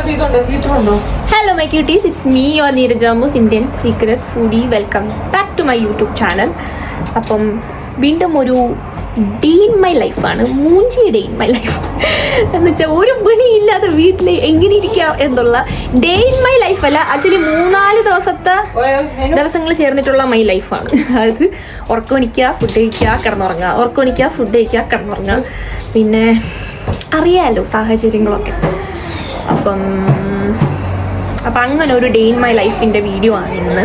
Hello my cuties, it's me your Neeraj Ambu's Indian Secret Foodie. Welcome back to my YouTube channel. അപ്പം വീണ്ടും ഒരു day in my ലൈഫാണ്, മൂഞ്ചി day in my life എന്ന് വെച്ചാൽ ഒരു പണിയില്ലാതെ വീട്ടിൽ എങ്ങനെ ഇരിക്കാം എന്നുള്ള ഡേ ഇൻ മൈ ലൈഫ് അല്ല, ആക്ച്വലി 3-4 ദിവസങ്ങൾ ചേർന്നിട്ടുള്ള മൈ ലൈഫാണ്. അതായത് ഉറക്കമണിക്കുക, ഫുഡ് കഴിക്കുക, കിടന്നുറങ്ങുക, ഉറക്കമണിക്കുക, ഫുഡ് കഴിക്കുക, കിടന്നുറങ്ങുക. പിന്നെ അറിയാമല്ലോ സാഹചര്യങ്ങളൊക്കെ. അപ്പം അങ്ങനെ ഒരു ഡേ ഇൻ മൈ ലൈഫിൻ്റെ വീഡിയോ ആണ് ഇന്ന്.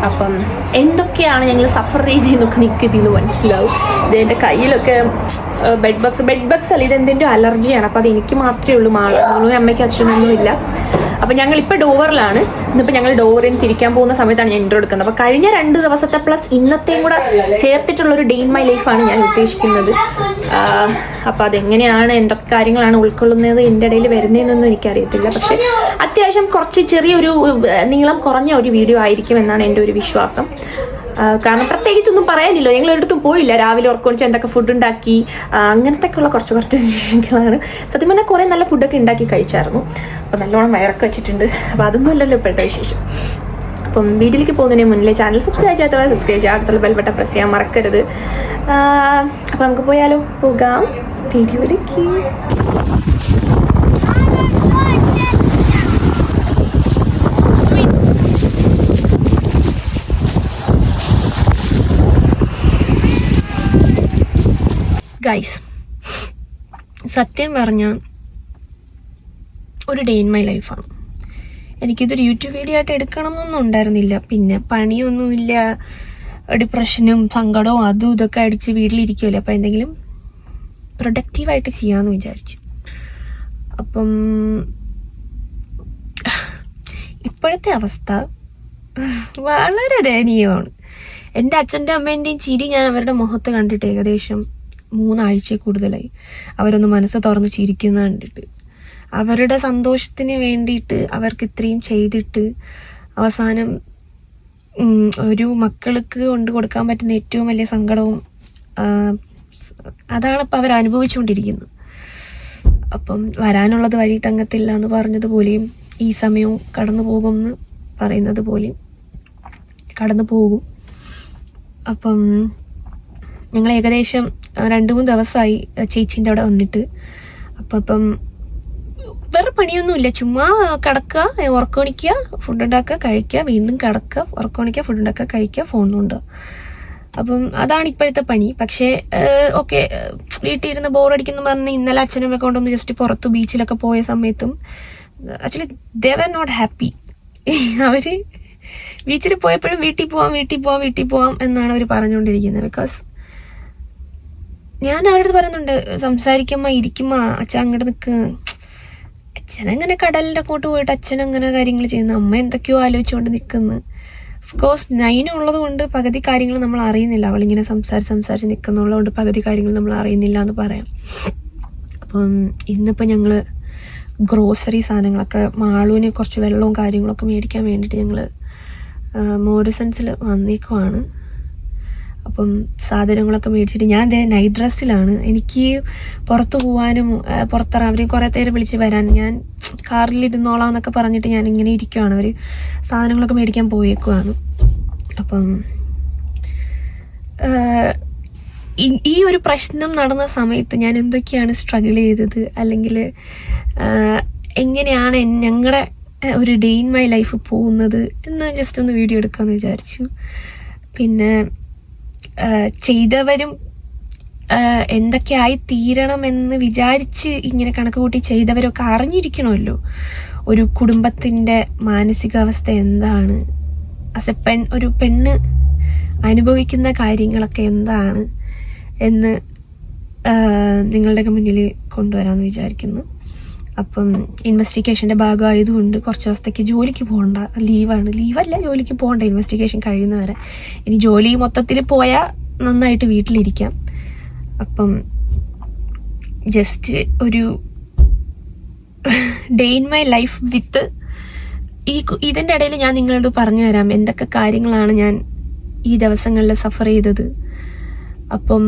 അപ്പം എന്തൊക്കെയാണ് ഞങ്ങൾ സഫർ ചെയ്തെന്നൊക്കെ നിങ്ങൾക്ക് ഇതിന്ന് മനസ്സിലാവും. ഇത് എൻ്റെ കയ്യിലൊക്കെ ബെഡ് ബഗ്സ് അല്ല, ഇതെന്തിൻ്റെ അലർജിയാണ്. അപ്പോൾ അത് എനിക്ക് മാത്രമേ ഉള്ളൂ, മാളും അമ്മയ്ക്ക് അച്ഛനൊന്നും ഇല്ല. അപ്പം ഞങ്ങളിപ്പോൾ ഡോവറിലാണ്. ഇന്നിപ്പോൾ ഞങ്ങൾ ഡോവറിൽ നിന്ന് തിരിക്കാൻ പോകുന്ന സമയത്താണ് ഞാൻ ഇൻട്രോ എടുക്കുന്നത്. അപ്പോൾ കഴിഞ്ഞ 2 ദിവസത്തെ പ്ലസ് ഇന്നത്തെയും കൂടെ ചേർത്തിട്ടുള്ളൊരു ഡേ ഇൻ മൈ ലൈഫാണ് ഞാൻ ഉദ്ദേശിക്കുന്നത്. അപ്പോൾ അതെങ്ങനെയാണ്, എന്തൊക്കെ കാര്യങ്ങളാണ് ഉൾക്കൊള്ളുന്നത്, എൻ്റെ ഇടയിൽ വരുന്നതെന്നൊന്നും എനിക്കറിയത്തില്ല. പക്ഷേ അത്യാവശ്യം കുറച്ച് ചെറിയൊരു നീളം കുറഞ്ഞ ഒരു വീഡിയോ ആയിരിക്കും എന്നാണ് എൻ്റെ ഒരു വിശ്വാസം. കാരണം പ്രത്യേകിച്ചൊന്നും പറയാനില്ലോ, ഞങ്ങൾ ഒരിടത്തും പോയില്ല. രാവിലെ ഉറക്കൊണിച്ച് എന്തൊക്കെ ഫുഡ് ഉണ്ടാക്കി, അങ്ങനത്തെയൊക്കെയുള്ള കുറച്ച് വിഷയങ്ങളാണ്. സത്യം പറഞ്ഞാൽ കുറേ നല്ല ഫുഡൊക്കെ ഉണ്ടാക്കി കഴിച്ചായിരുന്നു. അപ്പോൾ നല്ലോണം വയറൊക്കെ വെച്ചിട്ടുണ്ട്. അപ്പോൾ അതൊന്നും അല്ലല്ലോ ഇപ്പോഴത്തെ വിശേഷം. അപ്പം വീട്ടിലേക്ക് പോകുന്നതിന് മുന്നിൽ ചാനൽ സബ്സ്ക്രൈബ് ചെയ്യുക, അടുത്തുള്ള ബെൽ ബട്ടൺ പ്രസ് ചെയ്യാൻ മറക്കരുത്. അപ്പം നമുക്ക് പോകാം വീഡിയോയിലേക്ക്. ഗൈസ്, സത്യം പറഞ്ഞ ഒരു ഡേ ഇൻ മൈ ലൈഫാണ്. എനിക്കിതൊരു യൂട്യൂബ് വീഡിയോ ആയിട്ട് എടുക്കണം എന്നൊന്നും ഉണ്ടായിരുന്നില്ല. പിന്നെ പണിയൊന്നുമില്ല, ഡിപ്രഷനും സങ്കടവും അതും ഇതൊക്കെ അടിച്ച് വീട്ടിലിരിക്കുമല്ലോ. അപ്പോൾ എന്തെങ്കിലും പ്രൊഡക്റ്റീവായിട്ട് ചെയ്യാമെന്ന് വിചാരിച്ചു. അപ്പം ഇപ്പോഴത്തെ അവസ്ഥ വളരെ ദയനീയമാണ്. എൻ്റെ അച്ഛൻ്റെ അമ്മേൻ്റെയും ചിരി ഞാൻ അവരുടെ മുഖത്ത് കണ്ടിട്ട് ഏകദേശം 3 ആഴ്ച കൂടുതലായി. അവരൊന്ന് മനസ്സ് തുറന്ന് ചിരിക്കുന്ന കണ്ടിട്ട്, അവരുടെ സന്തോഷത്തിന് വേണ്ടിയിട്ട് അവർക്ക് ഇത്രയും ചെയ്തിട്ട് അവസാനം ഒരു മക്കൾക്ക് കൊണ്ട് കൊടുക്കാൻ പറ്റുന്ന ഏറ്റവും വലിയ സങ്കടവും അതാണ് ഇപ്പം അവർ അനുഭവിച്ചുകൊണ്ടിരിക്കുന്നത്. അപ്പം വരാനുള്ളത് വഴി തങ്ങത്തില്ല എന്ന് പറഞ്ഞതുപോലെയും ഈ സമയവും കടന്നു പോകുമെന്ന് പറയുന്നത് പോലെയും കടന്നു പോകും. അപ്പം ഞങ്ങൾ ഏകദേശം 2-3 ദിവസമായി ചേച്ചീൻ്റെ അവിടെ വന്നിട്ട്. അപ്പം വേറെ പണിയൊന്നുമില്ല, ചുമ്മാ കിടക്കുക, ഉറക്കമണിക്കുക, ഫുഡ് ഉണ്ടാക്കുക, കഴിക്കുക, വീണ്ടും കിടക്കുക, ഉറക്കമണിക്കുക, ഫുഡ് ഉണ്ടാക്കുക, കഴിക്കുക, ഫോൺ കൊണ്ടുപോകുക. അപ്പം അതാണ് ഇപ്പോഴത്തെ പണി. പക്ഷേ ഓക്കെ, വീട്ടിൽ ഇരുന്ന് ബോറടിക്കുന്നു പറഞ്ഞ് ഇന്നലെ അച്ഛനമ്മ കൊണ്ടൊന്ന് ജസ്റ്റ് പുറത്ത് ബീച്ചിലൊക്കെ പോയ സമയത്തും actually they were not happy. അവർ ബീച്ചിൽ പോയപ്പോഴും വീട്ടിൽ പോവാം എന്നാണ് അവർ പറഞ്ഞുകൊണ്ടിരിക്കുന്നത്. ബിക്കോസ് ഞാൻ അവരുടെ അടുത്ത് പറയുന്നുണ്ട്, സംസാരിക്കുമ്പോൾ ഇരിക്കുമ്പോൾ അച്ഛൻ അങ്ങോട്ട് നിൽക്ക്, അച്ഛനങ്ങനെ കടലിൻ്റെ അങ്ങോട്ട് പോയിട്ട് അച്ഛനങ്ങനെ കാര്യങ്ങൾ ചെയ്യുന്നു, അമ്മ എന്തൊക്കെയോ ആലോചിച്ചുകൊണ്ട് നിൽക്കുന്നു. ഓഫ്കോഴ്സ് നൈനുള്ളത് കൊണ്ട് പകുതി കാര്യങ്ങൾ നമ്മൾ അറിയുന്നില്ല. അവളിങ്ങനെ സംസാരിച്ച് നിൽക്കുന്നുള്ളതുകൊണ്ട് പകുതി കാര്യങ്ങൾ നമ്മൾ അറിയുന്നില്ല എന്ന് പറയാം. അപ്പം ഇന്നിപ്പോൾ ഞങ്ങൾ ഗ്രോസറി സാധനങ്ങളൊക്കെ, മാളുവിന് കുറച്ച് വെള്ളവും കാര്യങ്ങളൊക്കെ മേടിക്കാൻ വേണ്ടിയിട്ട് ഞങ്ങൾ മോറിസൺസിൽ വന്നേക്കുവാണ്. അപ്പം സാധനങ്ങളൊക്കെ മേടിച്ചിട്ട് ഞാൻ നൈറ്റ് ഡ്രസ്സിലാണ്. എനിക്ക് പുറത്ത് പോകാനും പുറത്തിറങ്ങാൻ അവർ കുറേ നേരം വിളിച്ച് വരാൻ, ഞാൻ കാറിലിരുന്നോളാം എന്നൊക്കെ പറഞ്ഞിട്ട് ഞാൻ ഇങ്ങനെ ഇരിക്കുവാണ്. അവർ സാധനങ്ങളൊക്കെ മേടിക്കാൻ പോയേക്കുവാണ്. അപ്പം ഈ ഒരു പ്രശ്നം നടന്ന സമയത്ത് ഞാൻ എന്തൊക്കെയാണ് സ്ട്രഗിൾ ചെയ്തത്, അല്ലെങ്കിൽ എങ്ങനെയാണ് ഞങ്ങളുടെ ഒരു ഡേ ഇൻ മൈ ലൈഫ് പോകുന്നത് എന്ന് ജസ്റ്റ് ഒന്ന് വീഡിയോ എടുക്കാമെന്ന് വിചാരിച്ചു. പിന്നെ ചെയ്തവരും എന്തൊക്കെയായി തീരണമെന്ന് വിചാരിച്ച് ഇങ്ങനെ കണക്ക് കൂട്ടി ചെയ്തവരൊക്കെ അറിഞ്ഞിരിക്കണമല്ലോ ഒരു കുടുംബത്തിൻ്റെ മാനസികാവസ്ഥ എന്താണ്, ഒരു പെണ്ണ് അനുഭവിക്കുന്ന കാര്യങ്ങളൊക്കെ എന്താണ് എന്ന് നിങ്ങളുടെയൊക്കെ മുന്നിൽ കൊണ്ടുവരാമെന്ന് വിചാരിക്കുന്നു. അപ്പം ഇൻവെസ്റ്റിഗേഷൻ്റെ ഭാഗമായതുകൊണ്ട് കുറച്ച് ദിവസത്തേക്ക് ജോലിക്ക് പോകണ്ട, ലീവല്ല ജോലിക്ക് പോകണ്ട, ഇൻവെസ്റ്റിഗേഷൻ കഴിയുന്നവരെ. ഇനി ജോലി മൊത്തത്തിൽ പോയാൽ നന്നായിട്ട് വീട്ടിലിരിക്കാം. അപ്പം ജസ്റ്റ് ഒരു day in my life with ഇതിൻ്റെ ഇടയിൽ ഞാൻ നിങ്ങളോട് പറഞ്ഞു തരാം എന്തൊക്കെ കാര്യങ്ങളാണ് ഞാൻ ഈ ദിവസങ്ങളിൽ സഫർ ചെയ്തത്. അപ്പം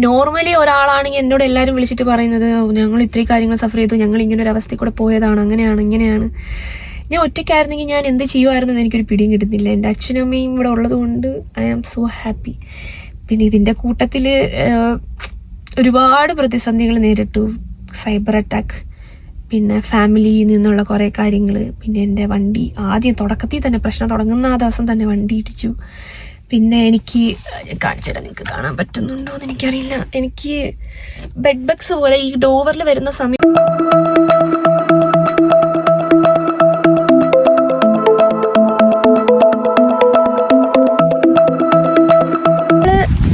നോർമലി ഒരാളാണെങ്കിൽ എന്നോട് എല്ലാവരും വിളിച്ചിട്ട് പറയുന്നത് ഞങ്ങൾ ഇത്രയും കാര്യങ്ങൾ സഫർ ചെയ്തു, ഞങ്ങൾ ഇങ്ങനെ ഒരു അവസ്ഥയിൽ കൂടെ പോയതാണ്, അങ്ങനെയാണ് ഇങ്ങനെയാണ്. ഞാൻ ഒറ്റയ്ക്കായിരുന്നെങ്കിൽ ഞാൻ എന്ത് ചെയ്യുമായിരുന്നെന്ന് എനിക്കൊരു പിടിയും കിട്ടുന്നില്ല. എൻ്റെ അച്ഛനും അമ്മയും ഇവിടെ ഉള്ളത് കൊണ്ട് ഐ ആം സോ ഹാപ്പി. പിന്നെ ഇതിൻ്റെ കൂട്ടത്തിൽ ഒരുപാട് പ്രതിസന്ധികൾ നേരിട്ടു. സൈബർ അറ്റാക്ക്, പിന്നെ ഫാമിലിയിൽ നിന്നുള്ള കുറേ കാര്യങ്ങൾ, പിന്നെ എൻ്റെ വണ്ടി ആദ്യം തുടക്കത്തിൽ തന്നെ പ്രശ്നം തുടങ്ങുന്ന ആ ദിവസം തന്നെ വണ്ടി ഇടിച്ചു. പിന്നെ എനിക്ക് കാണിച്ചുതരാം, നിങ്ങൾക്ക് കാണാൻ പറ്റുന്നുണ്ടോ എന്ന് എനിക്കറിയില്ല. എനിക്ക് ബെഡ് ബഗ്സ് പോലെ ഈ ഡോവറിൽ വരുന്ന സമയം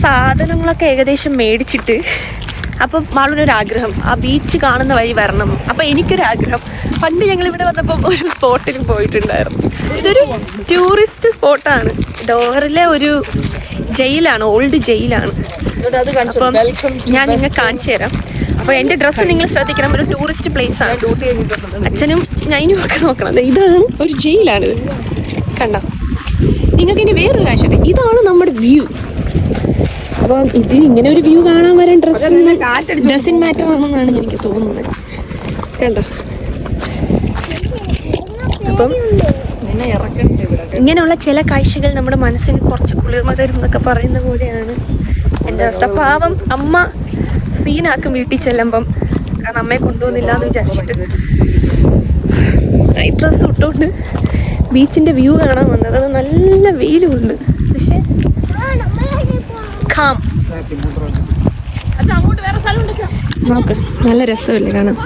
സാധനങ്ങളൊക്കെ ഏകദേശം മേടിച്ചിട്ട് അപ്പം മാളുവിനൊരാഗ്രഹം ആ ബീച്ച് കാണുന്ന വഴി വരണം. അപ്പം എനിക്കൊരാഗ്രഹം, പണ്ട് ഞങ്ങൾ ഇവിടെ വന്നപ്പം ഒരു സ്പോട്ടിലും പോയിട്ടുണ്ടായിരുന്നു. ഇതൊരു ടൂറിസ്റ്റ് സ്പോട്ടാണ്, ഡോവറിലെ ഒരു ജയിലാണ്, ഓൾഡ് ജയിലാണ്. അപ്പം ഞാൻ നിങ്ങൾക്ക് കാണിച്ചു തരാം. അപ്പോൾ എൻ്റെ ഡ്രസ്സ് നിങ്ങൾ ശ്രദ്ധിക്കണം, ഒരു ടൂറിസ്റ്റ് പ്ലേസ് ആണ്. അച്ഛനും ഞാനും ഒക്കെ നോക്കണം. ഇതാണ് ഒരു ജയിലാണിത്, കണ്ടോ? നിങ്ങൾക്ക് ഇനി വേറൊരു കാഴ്ചയുണ്ട്, ഇതാണ് നമ്മുടെ വ്യൂ. അപ്പം ഇതിന് ഇങ്ങനെ ഒരു വ്യൂ കാണാൻ വരാൻ ഡ്രസ്സിൻ മാറ്റർ ആണെന്നാണ് എനിക്ക് തോന്നുന്നത്, കണ്ടോ? അപ്പം ഇങ്ങനെയുള്ള ചില കാഴ്ചകൾ നമ്മുടെ മനസ്സിന് കുറച്ച് കുളിർമ തരും എന്നൊക്കെ പറയുന്ന പോലെയാണ് എൻ്റെ അവസ്ഥ. പാവം അമ്മ സീനാക്കും വീട്ടിൽ ചെല്ലുമ്പം, കാരണം അമ്മയെ കൊണ്ടുപോകുന്നില്ല എന്ന് വിചാരിച്ചിട്ട് നൈറ്റ് ഡ്രസ്സ് ഇട്ടുകൊണ്ട് ബീച്ചിൻ്റെ വ്യൂ കാണാൻ വന്നത്. അത് നല്ല വെയിലുമുണ്ട്, പക്ഷേ നോക്ക് നല്ല രസമല്ലേ കാണാൻ.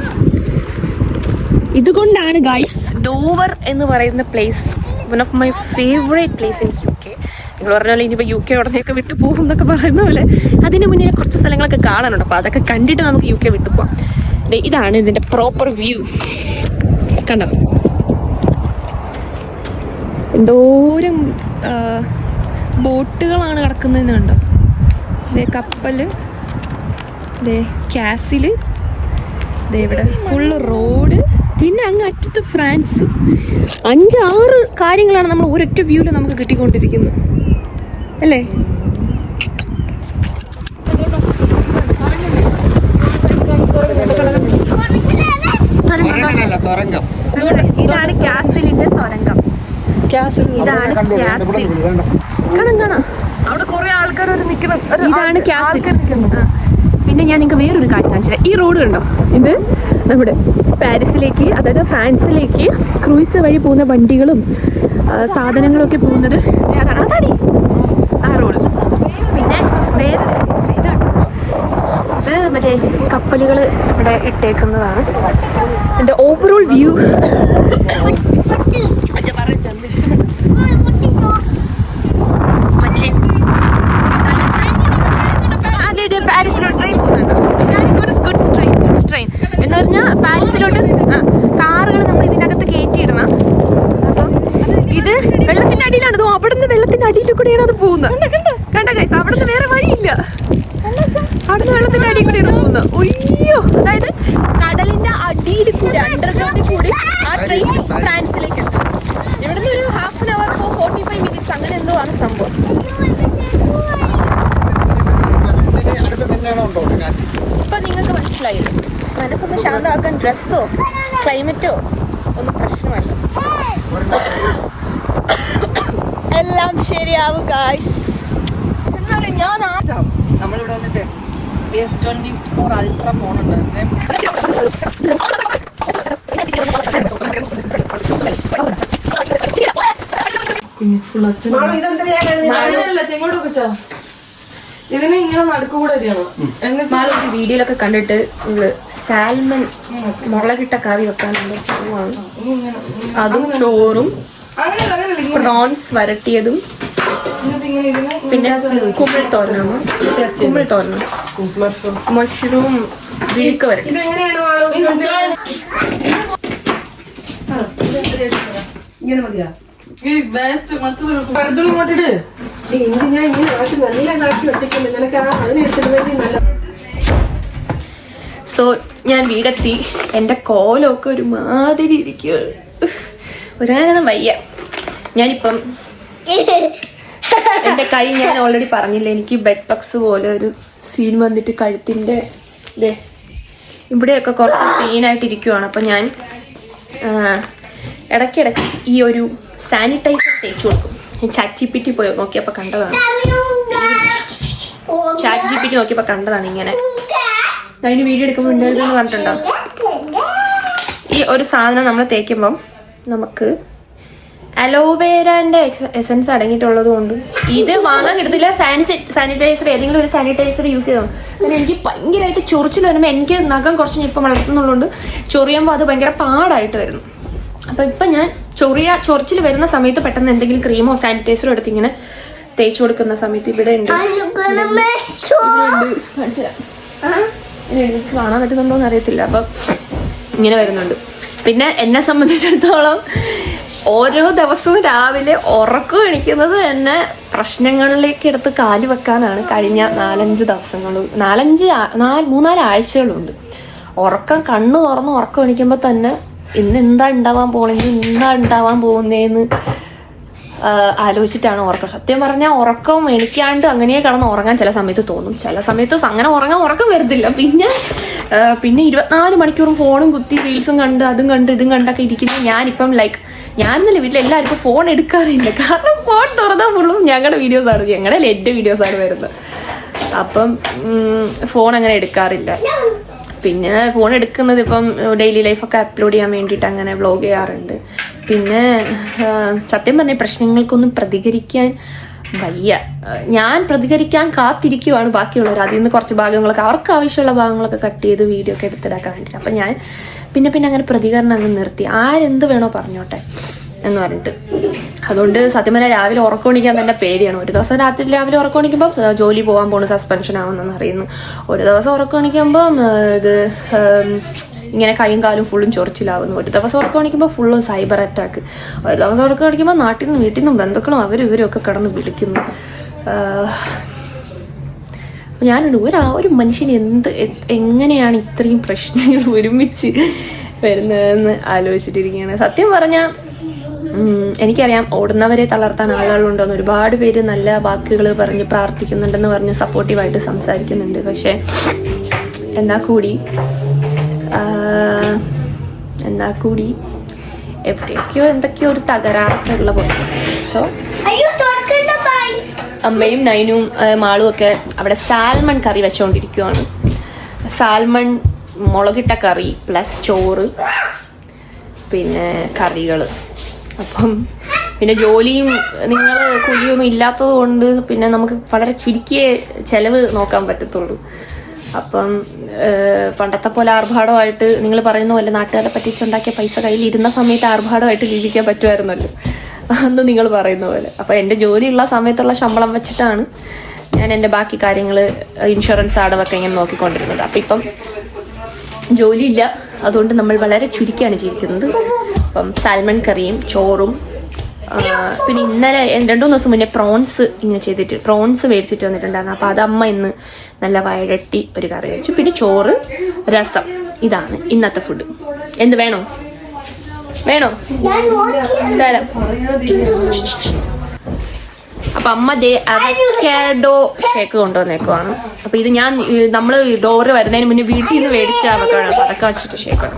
ഇതുകൊണ്ടാണ് ഗൈസ് ഡോവർ എന്ന് പറയുന്ന place one of my favourite place in UK. നിങ്ങൾ പറഞ്ഞ പോലെ ഇനിയിപ്പോൾ UK ഉടനെയൊക്കെ വിട്ടു പോകും എന്നൊക്കെ പറയുന്ന പോലെ അതിന് മുന്നേ കുറച്ച് സ്ഥലങ്ങളൊക്കെ കാണാനുണ്ട്. അപ്പോൾ അതൊക്കെ കണ്ടിട്ട് നമുക്ക് UK വിട്ടു പോകാം. ഇതാണ് ഇതിൻ്റെ പ്രോപ്പർ വ്യൂ, കണ്ടോ? എന്തോരം ബോട്ടുകളാണ് കിടക്കുന്നതെന്ന് കണ്ടോ? കപ്പല്, കാസില്, ഇവിടെ ഫുള്ള് റോഡ്, പിന്നെ അങ്ങ് അറ്റത്ത് ഫ്രാൻസ്. 5-6 കാര്യങ്ങളാണ് നമ്മൾ ഒരൊറ്റ വ്യൂവിൽ നമുക്ക് കിട്ടിക്കൊണ്ടിരിക്കുന്നത്, അല്ലേ? ഇതാണ് കാസിലിന്റെ തുരങ്കം. ഇതാണ് കാസിൽ, കാണാം അവിടെ കുറെ ആൾക്കാർ നിൽക്കണം. ഇതാണ് കാസിൽ. പിന്നെ ഞാൻ നിങ്ങൾക്ക് വേറൊരു കാര്യം കാണിച്ചില്ല. ഈ റോഡ് കണ്ടോ? ഇത് നമ്മുടെ പാരീസിലേക്ക്, അതായത് ഫ്രാൻസിലേക്ക് ക്രൂയിസ് വഴി പോകുന്ന വണ്ടികളും സാധനങ്ങളൊക്കെ പോകുന്നത് അതാണ് ആ റോഡ്. പിന്നെ വേറെ ഇത് മറ്റേ കപ്പലുകൾ ഇവിടെ ഇട്ടേക്കുന്നതാണ്. എൻ്റെ ഓവറോൾ വ്യൂ പാരീസിലോട്ട് ട്രെയിൻ പോകുന്നുണ്ട്. ഗുഡ്സ് ട്രെയിൻ എന്ന് പറഞ്ഞാൽ പാരീസിലോട്ട് കാറുകൾ നമ്മൾ ഇതിനകത്ത് കയറ്റിയിടണം. അപ്പം ഇത് വെള്ളത്തിന്റെ അടിയിലാണ്. അവിടെ നിന്ന് വെള്ളത്തിന്റെ അടിയിൽ കൂടെയാണ് അത് പോകുന്നത്. കണ്ട ഗൈസ്, അവിടെ നിന്ന് വേറെ വഴിയില്ല. അവിടെ നിന്ന് വെള്ളത്തിന്റെ അടിയിൽ കൂടെയാണ് പോകുന്നത്. ഒയ്യോ, അതായത് കടലിന്റെ അടിയിൽ കൂടി, അണ്ടർഗ്രൗണ്ടിൽ കൂടി ആ ട്രെയിൻ ഫ്രാൻസിലേക്ക് എത്തും. ഇവിടുന്ന് ഒരു ഹാഫ് ആൻ അവർ 45 മിനിറ്റ്സ് അങ്ങനെ എന്തോ ആണ് സംഭവം. ഇപ്പൊ നിങ്ങൾക്ക് മനസ്സിലായില്ലേ? മനസ്സൊന്ന് ശാന്തമാക്കാൻ ഡ്രസ്സോ ക്ലൈമറ്റോ ഒന്നും പ്രശ്നമല്ല, എല്ലാം ശരിയാവും ഗായ്സ്. എന്നാലും ഞാൻ നമ്മളിവിടെ വന്നിട്ട് S24 Ultra ഫോൺ ഉണ്ടായിരുന്നേ. ഇതിന് ഇങ്ങനെ നടുക്കൂടെ വീഡിയോയിലൊക്കെ കണ്ടിട്ട് സാൽമൺ മുളകിട്ട കറി വെക്കാനുള്ള അതും ചോറും പ്രോൺസ് വരട്ടിയതും പിന്നെ കുമ്പിൾ തോരനാണ്. മഷ്റൂം വീക്ക് വരട്ടി. ഇങ്ങനെ മതിയാ? ഈ വേസ്റ്റ് മറ്റൊരു ഇങ്ങോട്ടിട്. ഞാൻ ഇങ്ങനെ നല്ല കാട്ടി വെച്ചിട്ടുണ്ട്. നിനക്ക് അതിനെടുത്തിട്ട് നല്ല. സോ ഞാൻ വീടെത്തി. എൻ്റെ കോലമൊക്കെ ഒരു മാതിരി ഇരിക്കുകയാണ്. ഒരാനൊന്നും വയ്യ. ഞാനിപ്പം എൻ്റെ കൈ ഞാൻ ഓൾറെഡി പറഞ്ഞില്ല, എനിക്ക് ബെഡ് ബഗ്സ് പോലെ ഒരു സീൻ വന്നിട്ട് കഴുത്തിൻ്റെ ഇവിടെയൊക്കെ കുറച്ച് സീനായിട്ട് ഇരിക്കുവാണ്. അപ്പം ഞാൻ ഇടയ്ക്കിടയ്ക്ക് ഈ ഒരു സാനിറ്റൈസർ തേച്ച് കൊടുക്കും. ചാറ്റ് ജി പി ടി പോയി നോക്കിയപ്പോൾ കണ്ടതാണ്, ചാറ്റ് ജി പി ടി നോക്കിയപ്പോൾ കണ്ടതാണ് ഇങ്ങനെ. അതിന് വീഡിയോ എടുക്കുമ്പോൾ ഉണ്ടായിരുന്നു പറഞ്ഞിട്ടുണ്ടോ? ഈ ഒരു സാധനം നമ്മൾ തേക്കുമ്പം നമുക്ക് അലോവേരാൻ്റെ എസൻസ് അടങ്ങിയിട്ടുള്ളത് കൊണ്ട് ഇത് വാങ്ങാൻ കിട്ടത്തില്ല. സാനിറ്റൈസർ ഏതെങ്കിലും ഒരു സാനിറ്റൈസർ യൂസ് ചെയ്തോ. കാരണം എനിക്ക് ഭയങ്കരമായിട്ട് ചൊറിച്ചിൽ വരുമ്പോൾ എനിക്ക് നഖം കുറച്ച് ഇപ്പം വളർത്തുന്നുള്ളതുകൊണ്ട് ചൊറിയുമ്പോൾ അത് ഭയങ്കര പാടായിട്ട് വരുന്നു. അപ്പം ഇപ്പം ഞാൻ ചൊറിച്ചിൽ വരുന്ന സമയത്ത് പെട്ടെന്ന് എന്തെങ്കിലും ക്രീമോ സാനിറ്റൈസറോ എടുത്ത് ഇങ്ങനെ തേച്ച് കൊടുക്കുന്ന സമയത്ത് ഇവിടെ ഉണ്ട്, എനിക്ക് കാണാൻ പറ്റുന്നുണ്ടോ എന്ന് അറിയത്തില്ല. അപ്പം ഇങ്ങനെ വരുന്നുണ്ട്. പിന്നെ എന്നെ സംബന്ധിച്ചിടത്തോളം ഓരോ ദിവസവും രാവിലെ ഉറക്കം എണിക്കുന്നത് തന്നെ പ്രശ്നങ്ങളിലേക്ക് എടുത്ത് കാല് വെക്കാനാണ്. കഴിഞ്ഞ 4-5 ദിവസങ്ങൾ, 3-4 ആഴ്ചകളുണ്ട്. കണ്ണു തുറന്ന് ഉറക്കം എണിക്കുമ്പോൾ തന്നെ ഇന്ന് എന്താ ഉണ്ടാവാൻ പോകുന്നതെന്ന് ആലോചിച്ചിട്ടാണ് ഉറക്കം. സത്യം പറഞ്ഞാൽ ഉറക്കം എണിക്കാണ്ട് അങ്ങനെ കിടന്ന് ഉറങ്ങാൻ ചില സമയത്ത് തോന്നും, ചില സമയത്ത് അങ്ങനെ ഉറക്കം വരത്തില്ല. പിന്നെ 24 മണിക്കൂറും ഫോണും കുത്തി റീൽസും കണ്ട് അതും കണ്ട് ഇതും കണ്ടൊക്കെ ഇരിക്കുന്നത്. ഞാനിപ്പം ഞാനെന്നല്ല വീട്ടിലെല്ലാവരും ഇപ്പോൾ ഫോൺ എടുക്കാറില്ല. കാരണം ഫോൺ തുറന്നാൽ ഫുള്ളും ഞങ്ങളുടെ വീഡിയോസാണ്, എൻ്റെ വീഡിയോസാണ് വരുന്നത്. അപ്പം ഫോൺ അങ്ങനെ എടുക്കാറില്ല. പിന്നെ ഫോൺ എടുക്കുന്നത് ഇപ്പം ഡെയിലി ലൈഫൊക്കെ അപ്ലോഡ് ചെയ്യാൻ വേണ്ടിയിട്ട് അങ്ങനെ വ്ളോഗ് ചെയ്യാറുണ്ട്. പിന്നെ സത്യം പറഞ്ഞ പ്രശ്നങ്ങൾക്കൊന്നും പ്രതികരിക്കാൻ വയ്യ. ഞാൻ പ്രതികരിക്കാൻ കാത്തിരിക്കുവാണ് ബാക്കിയുള്ളവർ. അതിൽ നിന്ന് കുറച്ച് ഭാഗങ്ങളൊക്കെ അവർക്ക് ആവശ്യമുള്ള ഭാഗങ്ങളൊക്കെ കട്ട് ചെയ്ത് വീഡിയോ ഒക്കെ എടുത്തിടാക്കാൻ വേണ്ടിയിട്ട്. അപ്പം ഞാൻ പിന്നെ അങ്ങനെ പ്രതികരണം അങ്ങ് നിർത്തി. ആരെന്ത് വേണോ പറഞ്ഞോട്ടെ എന്ന് പറഞ്ഞിട്ട്. അതുകൊണ്ട് സത്യം പറഞ്ഞാൽ രാവിലെ ഉറക്കമണിക്കാൻ തന്നെ പേടിയാണ്. ഒരു ദിവസം രാവിലെ ഉറക്കമണിക്കുമ്പോൾ ജോലി പോകാൻ പോകുന്നു, സസ്പെൻഷൻ ആവുന്നെന്ന് അറിയുന്നു. ഒരു ദിവസം ഉറക്കമണിക്കുമ്പം ഇത് ഇങ്ങനെ കൈയും കാലും ഫുള്ളും ചൊറിച്ചിലാവുന്നു. ഒരു ദിവസം ഉറക്കമണിക്കുമ്പോൾ ഫുള്ളും സൈബർ അറ്റാക്ക്. ഒരു ദിവസം ഉറക്കമണിക്കുമ്പോൾ നാട്ടിൽ നിന്നും വീട്ടിൽ നിന്നും ബന്ധുക്കളും ഇവരും ഒക്കെ കിടന്ന് വിളിക്കുന്നു. ഞാനുണ്ട് ഒരു മനുഷ്യന് എങ്ങനെയാണ് ഇത്രയും പ്രശ്നങ്ങൾ ഒരുമിച്ച് വരുന്നതെന്ന് ആലോചിച്ചിട്ടിരിക്കുകയാണ്. സത്യം പറഞ്ഞാൽ എനിക്കറിയാം ഓടുന്നവരെ തളർത്താൻ ആളുകളുണ്ടോയെന്ന്. ഒരുപാട് പേര് നല്ല വാക്കുകൾ പറഞ്ഞ് പ്രാർത്ഥിക്കുന്നുണ്ടെന്ന് പറഞ്ഞ് സപ്പോർട്ടീവായിട്ട് സംസാരിക്കുന്നുണ്ട്. പക്ഷെ എന്നാൽ കൂടി എവിടെയൊക്കെയോ എന്തൊക്കെയോ ഒരു തകരാറുള്ള പോലെ. സോ അമ്മയും നൈനും മാളും ഒക്കെ അവിടെ സാൽമൺ കറി വെച്ചുകൊണ്ടിരിക്കുകയാണ്. സാൽമൺ മുളകിട്ട കറി പ്ലസ് ചോറ് പിന്നെ കറികൾ. അപ്പം പിന്നെ ജോലിയും നിങ്ങൾ കൂലിയൊന്നും ഇല്ലാത്തത് കൊണ്ട് പിന്നെ നമുക്ക് വളരെ ചുരുക്കിയ ചിലവ് നോക്കാൻ പറ്റത്തുള്ളൂ. അപ്പം പണ്ടത്തെ പോലെ ആർഭാടമായിട്ട് നിങ്ങൾ പറയുന്ന പോലെ നാട്ടുകാരെ പറ്റിച്ചുണ്ടാക്കിയ പൈസ കയ്യിൽ ഇരുന്ന സമയത്ത് ആർഭാടമായിട്ട് ജീവിക്കാൻ പറ്റുമായിരുന്നല്ലോ, അന്ന് നിങ്ങൾ പറയുന്ന പോലെ. അപ്പം എൻ്റെ ജോലിയുള്ള സമയത്തുള്ള ശമ്പളം വെച്ചിട്ടാണ് ഞാൻ എൻ്റെ ബാക്കി കാര്യങ്ങൾ ഇൻഷുറൻസ് അടവൊക്കെ ഇങ്ങനെ നോക്കിക്കൊണ്ടിരുന്നത്. അപ്പം ഇപ്പം ജോലിയില്ല, അതുകൊണ്ട് നമ്മൾ വളരെ ചുരുക്കിയാണ് ജീവിക്കുന്നത്. അപ്പം സാൽമൺ കറിയും ചോറും പിന്നെ ഇന്നലെ 2-3 ദിവസം മുന്നേ പ്രോൺസ് മേടിച്ചിട്ട് വന്നിട്ടുണ്ടായിരുന്നു. അപ്പോൾ അതമ്മ ഇന്ന് നല്ല വഴട്ടി ഒരു കറി വെച്ചു. പിന്നെ ചോറ്, രസം. ഇതാണ് ഇന്നത്തെ ഫുഡ്. എന്ത് വേണോ തരാം. അപ്പം അമ്മ അവക്കാഡോ ഷേക്ക് കൊണ്ടുവന്നേക്കുവാണ്. അപ്പം ഇത് നമ്മൾ ഡോറ് വരുന്നതിന് മുന്നേ വീട്ടിൽ നിന്ന് മേടിച്ച അവക്കാഡോ അതൊക്കെ വെച്ചിട്ട് ഷേക്കാണ്.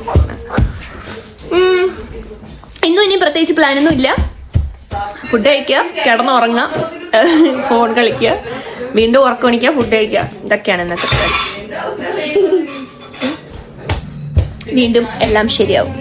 ഇനി പ്രത്യേകിച്ച് പ്ലാനൊന്നും ഇല്ല. ഫുഡ് കഴിക്കുക, കിടന്നുറങ്ങുക, ഫോൺ കളിക്കുക, വീണ്ടും ഉറക്കം എണീക്കുക, ഫുഡ് കഴിക്കുക. ഇതൊക്കെയാണ് ഇന്നത്തെ പ്ലാൻ. വീണ്ടും എല്ലാം ശരിയാവും.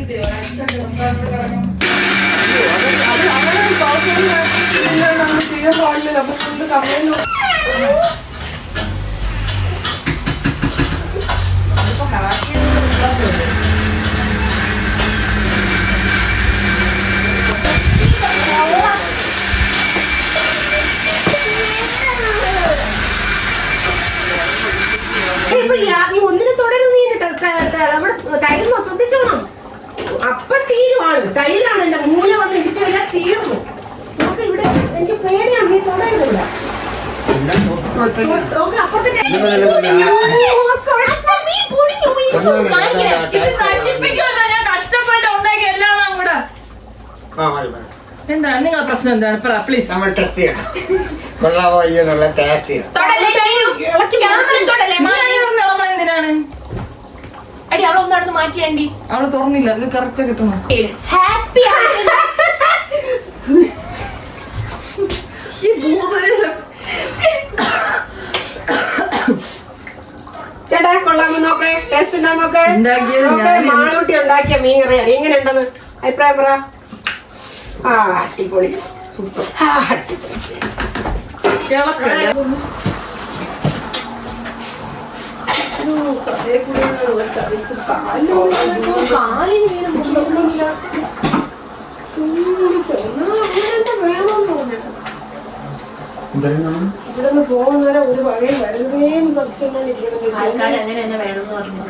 നീ ഒന്നിനും തുടരുന്നു. തൈര് ശ്രദ്ധിച്ചോണം. അപ്പൊ തീരുവാണ്. തൈരാണ് എന്റെ മൂല വന്ന് ഇടിച്ചു കഴിഞ്ഞാൽ തീർന്നു. നമുക്ക് ഇവിടെ എനിക്ക് പേടിയാണ്. നീ തുടരുന്നില്ല. നശിപ്പിക്കുമല്ലോ. ഞാൻ കഷ്ടപ്പെട്ട് ഉണ്ടാക്കി എല്ലാം കൂടെ എന്താണ് നിങ്ങളെ പ്രശ്നം? എന്താണ് പറ പ്ലീസ്. നമ്മൾ ടെസ്റ്റ് ചെയ്യണം, കൊള്ളാവോ എന്നുള്ള ടേസ്റ്റ് ചെയ്യണം. നമ്മളെന്തിനാണ് അടി അവളെ ഒന്നാണെന്ന് മാറ്റിയാണ്ടി. അവള് തുറന്നില്ല, അത് കറക്റ്റ് കിട്ടണം. ഹാപ്പി ഈ ഭൂതരം ചേട്ടാ കൊള്ളാമോ നോക്കേ, ടേസ്റ്റ് ഉണ്ടോ നോക്കേ. ഉണ്ടാക്കിയത് ഞാൻ മാളൂട്ടി ഉണ്ടാക്കിയ മീൻ കറിയാണ്. എങ്ങനെ ഉണ്ടെന്ന് അഭിപ്രായം പറ. ആ അടിപൊളി, സൂപ്പർ. അടിപൊളി. കാലിന് വീണ് മുമ്പൊന്നുമില്ല. ഇവിടെ നിന്ന് പോകുന്നവരെ ഒരു വകയും വരുന്നേന്ന് ഭക്ഷണം ആൾക്കാർ അങ്ങനെ തന്നെ വേണമെന്ന് പറഞ്ഞു.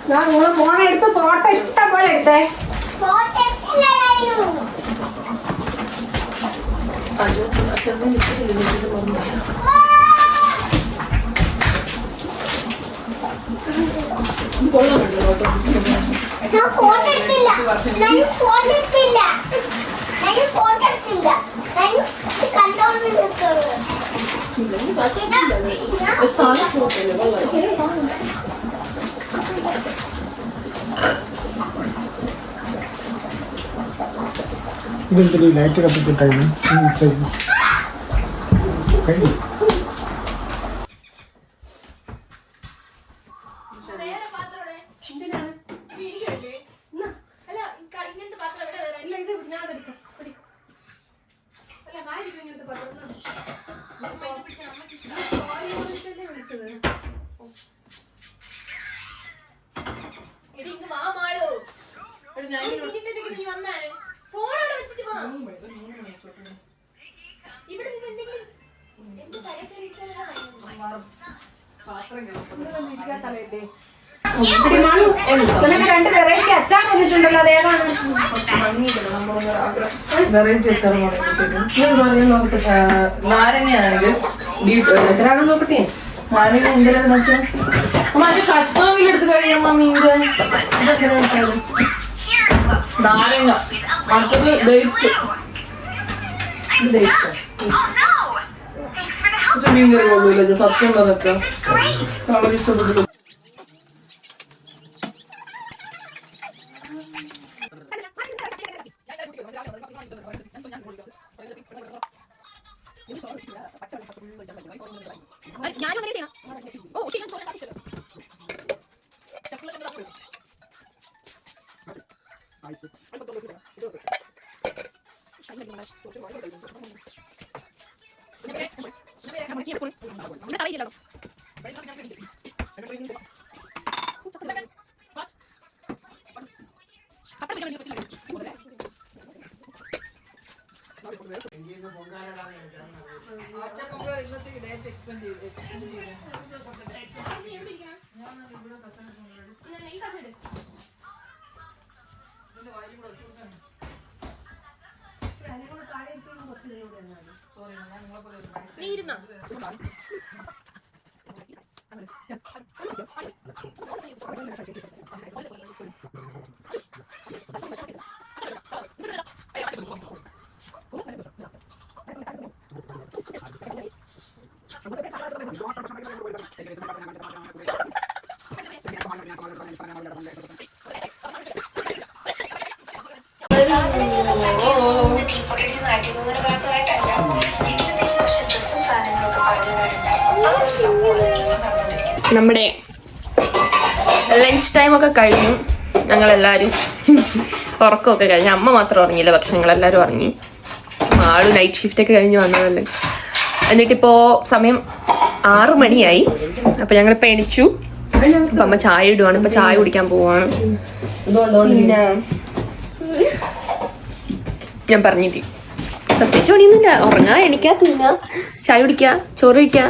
ഞാൻ മോനെ എടുത്ത് ഫോട്ടോ ഇഷ്ടം പോലെ എടുത്തേ. ഞാൻ ഫോട്ടോ എടുത്തില്ല, ഞാൻ ഫോട്ടോ എടുത്തില്ല, ഞാൻ ഫോട്ടോ എടുത്തില്ല, ഞാൻ കണ്ടോണ്ടിരിക്കുന്നത്. ഇതെന്തിനാ ലൈറ്റ് കത്തിച്ചിട്ടായിരുന്നു കഴിഞ്ഞു. രണ്ട് വെറൈറ്റി അച്ചാർ വന്നിട്ടുണ്ടല്ലോ, അതേതാണ്? വെറൈറ്റി അച്ചാർ നാരങ്ങയാണെങ്കിൽ എത്രയാണെന്ന് നോക്കട്ടെ. നാരങ്ങ എന്തിനാന്ന് വെച്ചാൽ അമ്മ അത് കഷ്ണമെങ്കിലും എടുത്ത് കഴിയാം. മീൻ്റെ ഇതെന്തിനാ വെച്ചാല് നാരങ്ങ, മറ്റത് ഡേറ്റ്സ്. മീൻ കറി കൊള്ളൂല്ല, സത്യം പറഞ്ഞൊക്കെ വളരെ ഇഷ്ടപ്പെട്ടു. നമ്മുടെ ലഞ്ച് ടൈമൊക്കെ കഴിഞ്ഞു. ഞങ്ങളെല്ലാവരും ഉറക്കമൊക്കെ കഴിഞ്ഞു. അമ്മ മാത്രം ഉറങ്ങിയില്ല, പക്ഷെ ഞങ്ങളെല്ലാവരും ഉറങ്ങി. ആള് നൈറ്റ് ഷിഫ്റ്റൊക്കെ കഴിഞ്ഞ് വന്നതല്ലേ. എന്നിട്ടിപ്പോൾ സമയം 6 മണിയായി. അപ്പം ഞങ്ങളിപ്പോൾ എണിച്ചു. അപ്പം അമ്മ ചായ ഇടുവാണ്. ഇപ്പം ചായ കുടിക്കാൻ പോവാണ്. പിന്നെ ഞാൻ പറഞ്ഞിട്ട് പ്രത്യേകിച്ച് പണിയൊന്നുമില്ല. ഉറങ്ങാ, എണിക്കുക, തിന്നുക, ചായ കുടിക്കുക, ചോറ് കഴിക്കുക,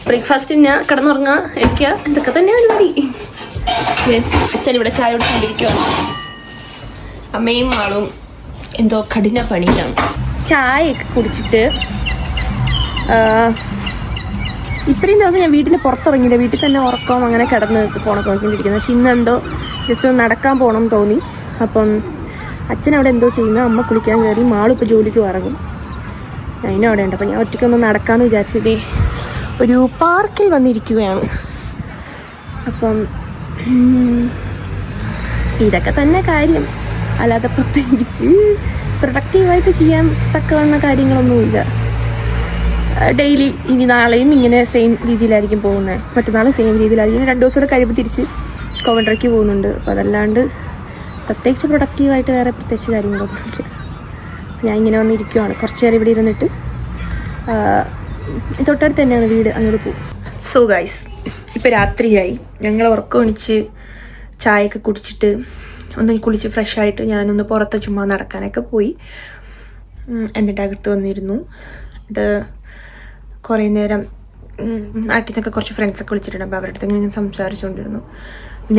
ബ്രേക്ക്ഫാസ്റ്റ് തിന്നുക, കിടന്നുറങ്ങുക, എണിക്കുക, ഇതൊക്കെ തന്നെയാണ് മതി. അച്ഛൻ ഇവിടെ ചായ കുടിച്ചുകൊണ്ടിരിക്കുകയാണ്. അമ്മയും ആളും എന്തോ കഠിന പണിയിലാണ്. ചായയൊക്കെ കുടിച്ചിട്ട് ഇത്രയും ദിവസം ഞാൻ വീട്ടിൽ പുറത്തിറങ്ങിയില്ല, വീട്ടിൽ തന്നെ ഉറക്കം അങ്ങനെ കിടന്ന് ഫോണൊക്കെ നോക്കിക്കൊണ്ടിരിക്കുന്നത്. പക്ഷെ ഇന്നെന്തോ ജസ്റ്റ് ഒന്ന് നടക്കാൻ പോകണം തോന്നി. അപ്പം അച്ഛനവിടെ എന്തോ ചെയ്യുന്നു, അമ്മ കുളിക്കാൻ കയറി, മാളിപ്പോൾ ജോലിക്ക് ഇറങ്ങും, അതിനും അവിടെ ഉണ്ട്. അപ്പം ഞാൻ ഒറ്റയ്ക്കൊന്ന് നടക്കാമെന്ന് വിചാരിച്ചിട്ട് ഒരു പാർക്കിൽ വന്നിരിക്കുകയാണ്. അപ്പം ഇതൊക്കെ തന്നെ കാര്യം, അല്ലാതെ പ്രത്യേകിച്ച് പ്രൊഡക്റ്റീവായിട്ട് ചെയ്യാൻ തക്കവണ്ണ കാര്യങ്ങളൊന്നുമില്ല. ഡെയിലി ഇനി നാളെയും ഇങ്ങനെ സെയിം രീതിയിലായിരിക്കും പോകുന്നത്, മറ്റന്നാളും സെയിം രീതിയിലായിരിക്കും. 2 ദിവസം കൂടെ കഴിയുമ്പോൾ തിരിച്ച് കോവൻട്രിക്ക് പോകുന്നുണ്ട്. അപ്പോൾ അതല്ലാണ്ട് പ്രത്യേകിച്ച് പ്രൊഡക്റ്റീവായിട്ട് വേറെ പ്രത്യേകിച്ച് കാര്യങ്ങളൊന്നുമില്ല. ഞാൻ ഇങ്ങനെ വന്നിരിക്കുവാണ്, കുറച്ച് നേരം ഇവിടെ ഇരുന്നിട്ട് തൊട്ടടുത്ത് തന്നെയാണ് വീട്, അങ്ങോട്ട് പോകും. സോ ഗൈസ്, ഇപ്പോൾ രാത്രിയായി. ഞങ്ങൾ ഉറക്കമൊണിച്ച് ചായയൊക്കെ കുടിച്ചിട്ട് ഒന്ന് കുളിച്ച് ഫ്രഷായിട്ട് ഞാനൊന്ന് പുറത്ത് ചുമ്മാ നടക്കാനൊക്കെ പോയി. എന്നിട്ട് അകത്ത് വന്നിരുന്നു. എന്നിട്ട് കുറേ നേരം നാട്ടിൽ നിന്നൊക്കെ കുറച്ച് ഫ്രണ്ട്സൊക്കെ വിളിച്ചിട്ടുണ്ട്. അപ്പോൾ അവരുടെ അടുത്ത് ഇങ്ങനെ സംസാരിച്ചുകൊണ്ടിരുന്നു.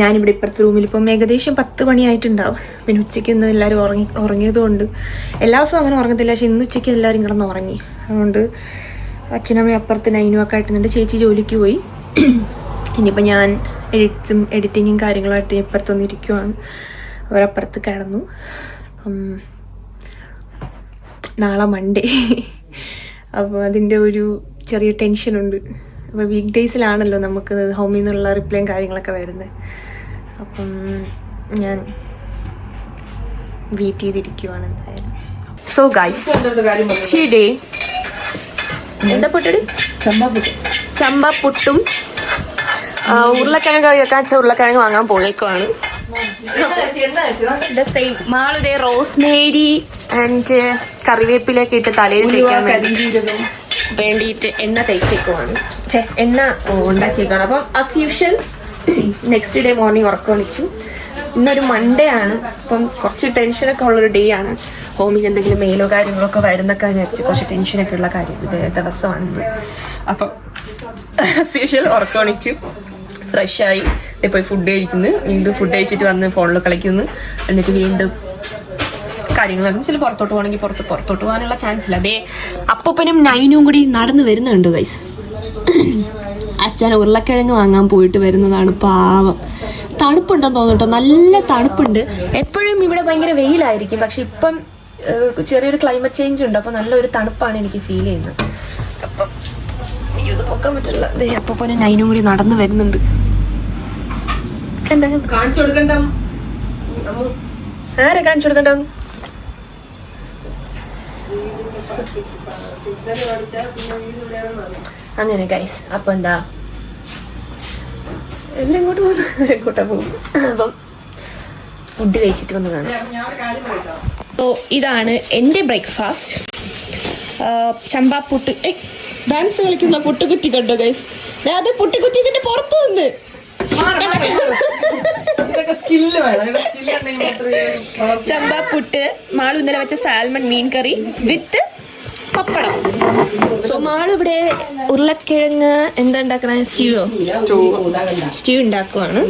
ഞാനിവിടെ ഇപ്പുറത്തെ റൂമിൽ ഇപ്പം ഏകദേശം 10 മണിയായിട്ടുണ്ടാവും. പിന്നെ ഉച്ചയ്ക്ക് ഇന്ന് എല്ലാവരും ഉറങ്ങിയതുകൊണ്ട്, എല്ലാ ദിവസവും അങ്ങനെ ഉറങ്ങത്തില്ല, പക്ഷെ ഇന്ന് ഉച്ചയ്ക്ക് എല്ലാവരും കിടന്ന് ഉറങ്ങി. അതുകൊണ്ട് അച്ഛനമ്മയും അപ്പുറത്ത് നൈനുമൊക്കെ ആയിട്ടുന്നുണ്ട്. ചേച്ചി ജോലിക്ക് പോയി. ഇനിയിപ്പോൾ ഞാൻ എഡിറ്റിങ്ങും കാര്യങ്ങളുമായിട്ട് ഇപ്പുറത്തൊന്നിരിക്കുവാണ്. ഒരപ്പുറത്ത് കിടന്നു. നാളെ മൺഡേ, അപ്പോൾ അതിൻ്റെ ഒരു ചെറിയ ടെൻഷനുണ്ട്. അപ്പോൾ വീക്ക് ഡേയ്സിലാണല്ലോ നമുക്ക് ഹോമിൽ നിന്നുള്ള റിപ്ലൈയും കാര്യങ്ങളൊക്കെ വരുന്നത്. അപ്പം ഞാൻ വെയിറ്റ് ചെയ്തിരിക്കുവാണ് എന്തായാലും. സോ ഗൈസ്, ഡേ എന്താ പൊട്ടടി? ചമ്പപ്പുട്ടും ഉരുളക്കിഴങ്ങ് കറി വെക്കാൻ ഉരുളക്കിഴങ്ങ് വാങ്ങാൻ പോയേക്കുവാണ്. മാളുടെ റോസ്മേരി ആൻഡ് കറിവേപ്പിലൊക്കെ ഇട്ട് തലയിൽ തേക്കാൻ വേണ്ടിയിട്ട് എണ്ണ തേച്ചേക്കുവാണ്. എണ്ണ ഉണ്ടാക്കിയേക്കാണ്. അപ്പം as usual next day morning ഉറക്കം വിളിച്ചു. ഇന്നൊരു മൺഡേ ആണ്. അപ്പം കുറച്ച് ടെൻഷനൊക്കെ ഉള്ളൊരു ഡേ ആണ്. ഹോമിൽ എന്തെങ്കിലും മെയിലോ കാര്യങ്ങളൊക്കെ വരുന്നൊക്കെ വിചാരിച്ച് കുറച്ച് ടെൻഷനൊക്കെ ഉള്ള കാര്യം ദിവസമാണിന്ന്. അപ്പം ആസ് യൂഷ്വൽ ഉറക്കം വിളിച്ചു, ഫ്രഷായി പോയി ഫുഡ് കഴിക്കുന്നു. വീണ്ടും ഫുഡ് കഴിച്ചിട്ട് വന്ന് ഫോണിൽ കളിക്കുന്നു. എന്നിട്ട് വീണ്ടും കാര്യങ്ങളൊക്കെ ചില പുറത്തോട്ട് പോകണമെങ്കിൽ പുറത്തോട്ട് പോകാനുള്ള ചാൻസ് ഇല്ല. അതേ അപ്പൂപ്പനും നൈനും കൂടി നടന്നു വരുന്നുണ്ട് ഗൈസ്. അച്ഛൻ ഉരുളക്കിഴങ്ങ് വാങ്ങാൻ പോയിട്ട് വരുന്നതാണ്. പാവം, തണുപ്പുണ്ടെന്ന് തോന്നുട്ടോ, നല്ല തണുപ്പുണ്ട്. എപ്പോഴും ഇവിടെ ഭയങ്കര വെയിലായിരിക്കും, പക്ഷെ ഇപ്പം ചെറിയൊരു ക്ലൈമറ്റ് ചേഞ്ച് ഉണ്ട്. അപ്പോൾ നല്ലൊരു തണുപ്പാണ് എനിക്ക് ഫീൽ ചെയ്യുന്നത്. അപ്പം ഇത് പൊക്കാൻ പറ്റില്ല. അതേ അപ്പൂപ്പനും നൈനും കൂടി നടന്നു വരുന്നുണ്ട്. കാണിച്ചു കൊടുക്കണ്ട, ആരെ കാണിച്ചു കൊടുക്കണ്ട? അങ്ങനെ ഗൈസ്, അപ്പൊ എന്താ എങ്ങോട്ട് പോകുന്നു? എങ്ങോട്ടാ പോകും? അപ്പം ഫുഡ് കഴിച്ചിട്ട് വന്ന് കാണാം. അപ്പോൾ ഇതാണ് എൻ്റെ ബ്രേക്ക്ഫാസ്റ്റ്. ചമ്പാപ്പുട്ട്. ഡാൻസ് കളിക്കുന്ന പുട്ടുകുറ്റി കണ്ടോ ഗൈസ്? അത് പുട്ടുകുറ്റി ഇതിന്റെ പുറത്തു നിന്ന് ചമ്പാപ്പുട്ട്, മാളു ഇന്നലെ വെച്ച സാൽമൺ മീൻ കറി വിത്ത് പപ്പടം. സോ മാളു ഇവിടെ ഉരുളക്കിഴങ്ങ് എന്താ ഉണ്ടാക്കണ? സ്റ്റ്യൂ ഉണ്ടാക്കുവാണ്.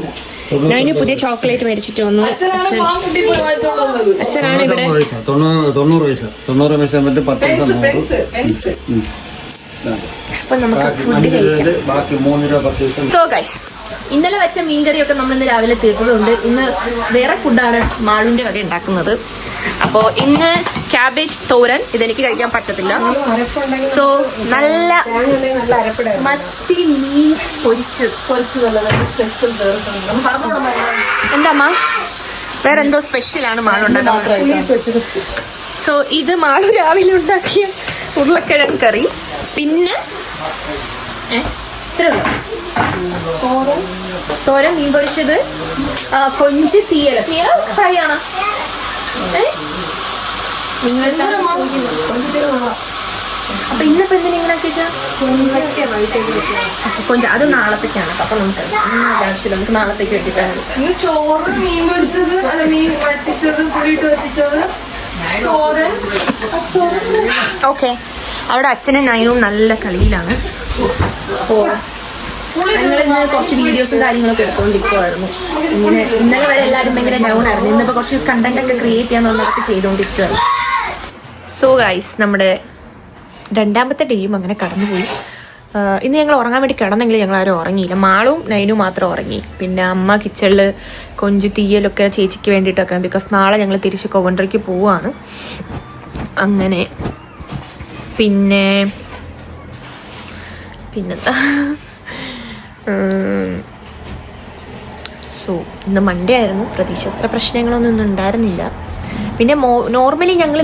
ഞാൻ പുതിയ ചോക്ലേറ്റ് മേടിച്ചിട്ട് വന്നു. അച്ഛനാണ് ഇവിടെ. 90 പൈസ മറ്റേ 10 അപ്പൊ നമുക്ക് ഫുഡ് കഴിക്കാം. സോ ഗൈസ്, ഇന്നലെ വെച്ച മീൻകറിയൊക്കെ നമ്മൾ ഇന്ന് രാവിലെ തീർത്തതുകൊണ്ട് ഇന്ന് വേറെ ഫുഡാണ് മാളുവിന്റെ വക ഉണ്ടാക്കുന്നത്. അപ്പോൾ ഇന്ന് ക്യാബേജ് തോരൻ, ഇതെനിക്ക് കഴിക്കാൻ പറ്റത്തില്ല. സോ നല്ല മത്തി മീൻ പൊരിച്ചത്. എന്താ അമ്മ? വേറെ എന്തോ സ്പെഷ്യലാണ് മാളുണ്ടാക്കുന്നത്. സോ ഇത് മാളു രാവിലെ ഉണ്ടാക്കിയ ഉരുളക്കിഴങ്ങ് കറി. പിന്നെ തോരൻ, മീൻ പൊരിച്ചത്, കൊഞ്ച്, തീയൽ ഫ്രൈ ആണ്. അപ്പൊ ഇന്നിപ്പോ എന്തിനാക്കി കൊഞ്ച്? അത് നാളത്തേക്കാണ്. അപ്പൊ നമുക്ക് ആവശ്യമില്ല, നമുക്ക് നാളത്തേക്ക് വേണ്ടിയിട്ടാണ്. ചോറ്, മീൻ പൊരിച്ചത്, അല്ല മീൻ വറ്റിച്ചത്, പുളിയിട്ട് വറ്റിച്ചത്, തോരൻ. ഓക്കെ, അവിടെ അച്ഛനും നയനും നല്ല കളിയിലാണ്. ഞങ്ങളിന്ന് കുറച്ച് വീഡിയോസും കാര്യങ്ങളൊക്കെ എടുത്തുകൊണ്ടിരിക്കുവായിരുന്നു. ഇന്നലെ വരെ എല്ലാവരും ഭയങ്കര ഡൗൺ ആയിരുന്നു. ഇന്നിപ്പോൾ കുറച്ച് കണ്ടന്റ് ഒക്കെ ക്രിയേറ്റ് ചെയ്യാൻ തോന്നുന്നതൊക്കെ ചെയ്തുകൊണ്ടിരിക്കുകയാണ്. സോ ഗൈസ്, നമ്മുടെ രണ്ടാമത്തെ ഡേയും അങ്ങനെ കടന്നുപോയി. ഇന്ന് ഞങ്ങൾ ഉറങ്ങാൻ വേണ്ടി കിടന്നെങ്കിൽ ഞങ്ങൾ ആരും ഉറങ്ങിയില്ല. മാളും നൈനും മാത്രം ഉറങ്ങി. പിന്നെ അമ്മ കിച്ചണിൽ കൊഞ്ച് തീയലൊക്കെ ചേച്ചിക്ക് വേണ്ടിയിട്ടൊക്കെ, ബിക്കോസ് നാളെ ഞങ്ങൾ തിരിച്ച് കൊവൻട്രിക്ക് പോവാണ്. അങ്ങനെ പിന്നെന്താ സോ ഇന്ന് മൺഡേ ആയിരുന്നു. പ്രതീക്ഷിച്ച പ്രശ്നങ്ങളൊന്നും ഇന്ന് ഉണ്ടായിരുന്നില്ല. പിന്നെ നോർമലി ഞങ്ങൾ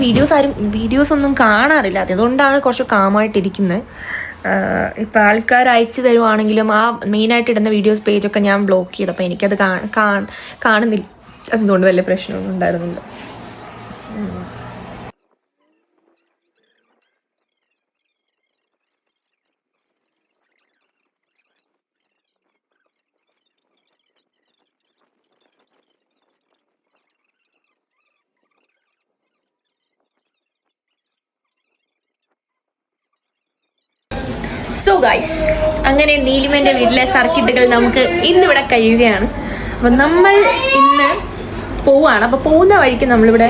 വീഡിയോസ് ഒന്നും കാണാറില്ല, അതുകൊണ്ടാണ് കുറച്ച് കാമായിട്ടിരിക്കുന്നത്. ഇപ്പം ആൾക്കാർ അയച്ചു തരുവാണെങ്കിലും ആ മെയിനായിട്ട് ഇടുന്ന വീഡിയോസ് പേജൊക്കെ ഞാൻ ബ്ലോക്ക് ചെയ്തു. അപ്പോൾ എനിക്കത് കാണുന്നില്ല, അതുകൊണ്ട് വലിയ പ്രശ്നമൊന്നും ഉണ്ടായിരുന്നില്ല. സോ ഗൈസ്, അങ്ങനെ നീലിമേൻ്റെ വീട്ടിലെ സർക്കിട്ടുകൾ നമുക്ക് ഇന്നിവിടെ കഴിയുകയാണ്. അപ്പം നമ്മൾ ഇന്ന് പോവുകയാണ്. അപ്പോൾ പോകുന്ന വഴിക്ക് നമ്മളിവിടെ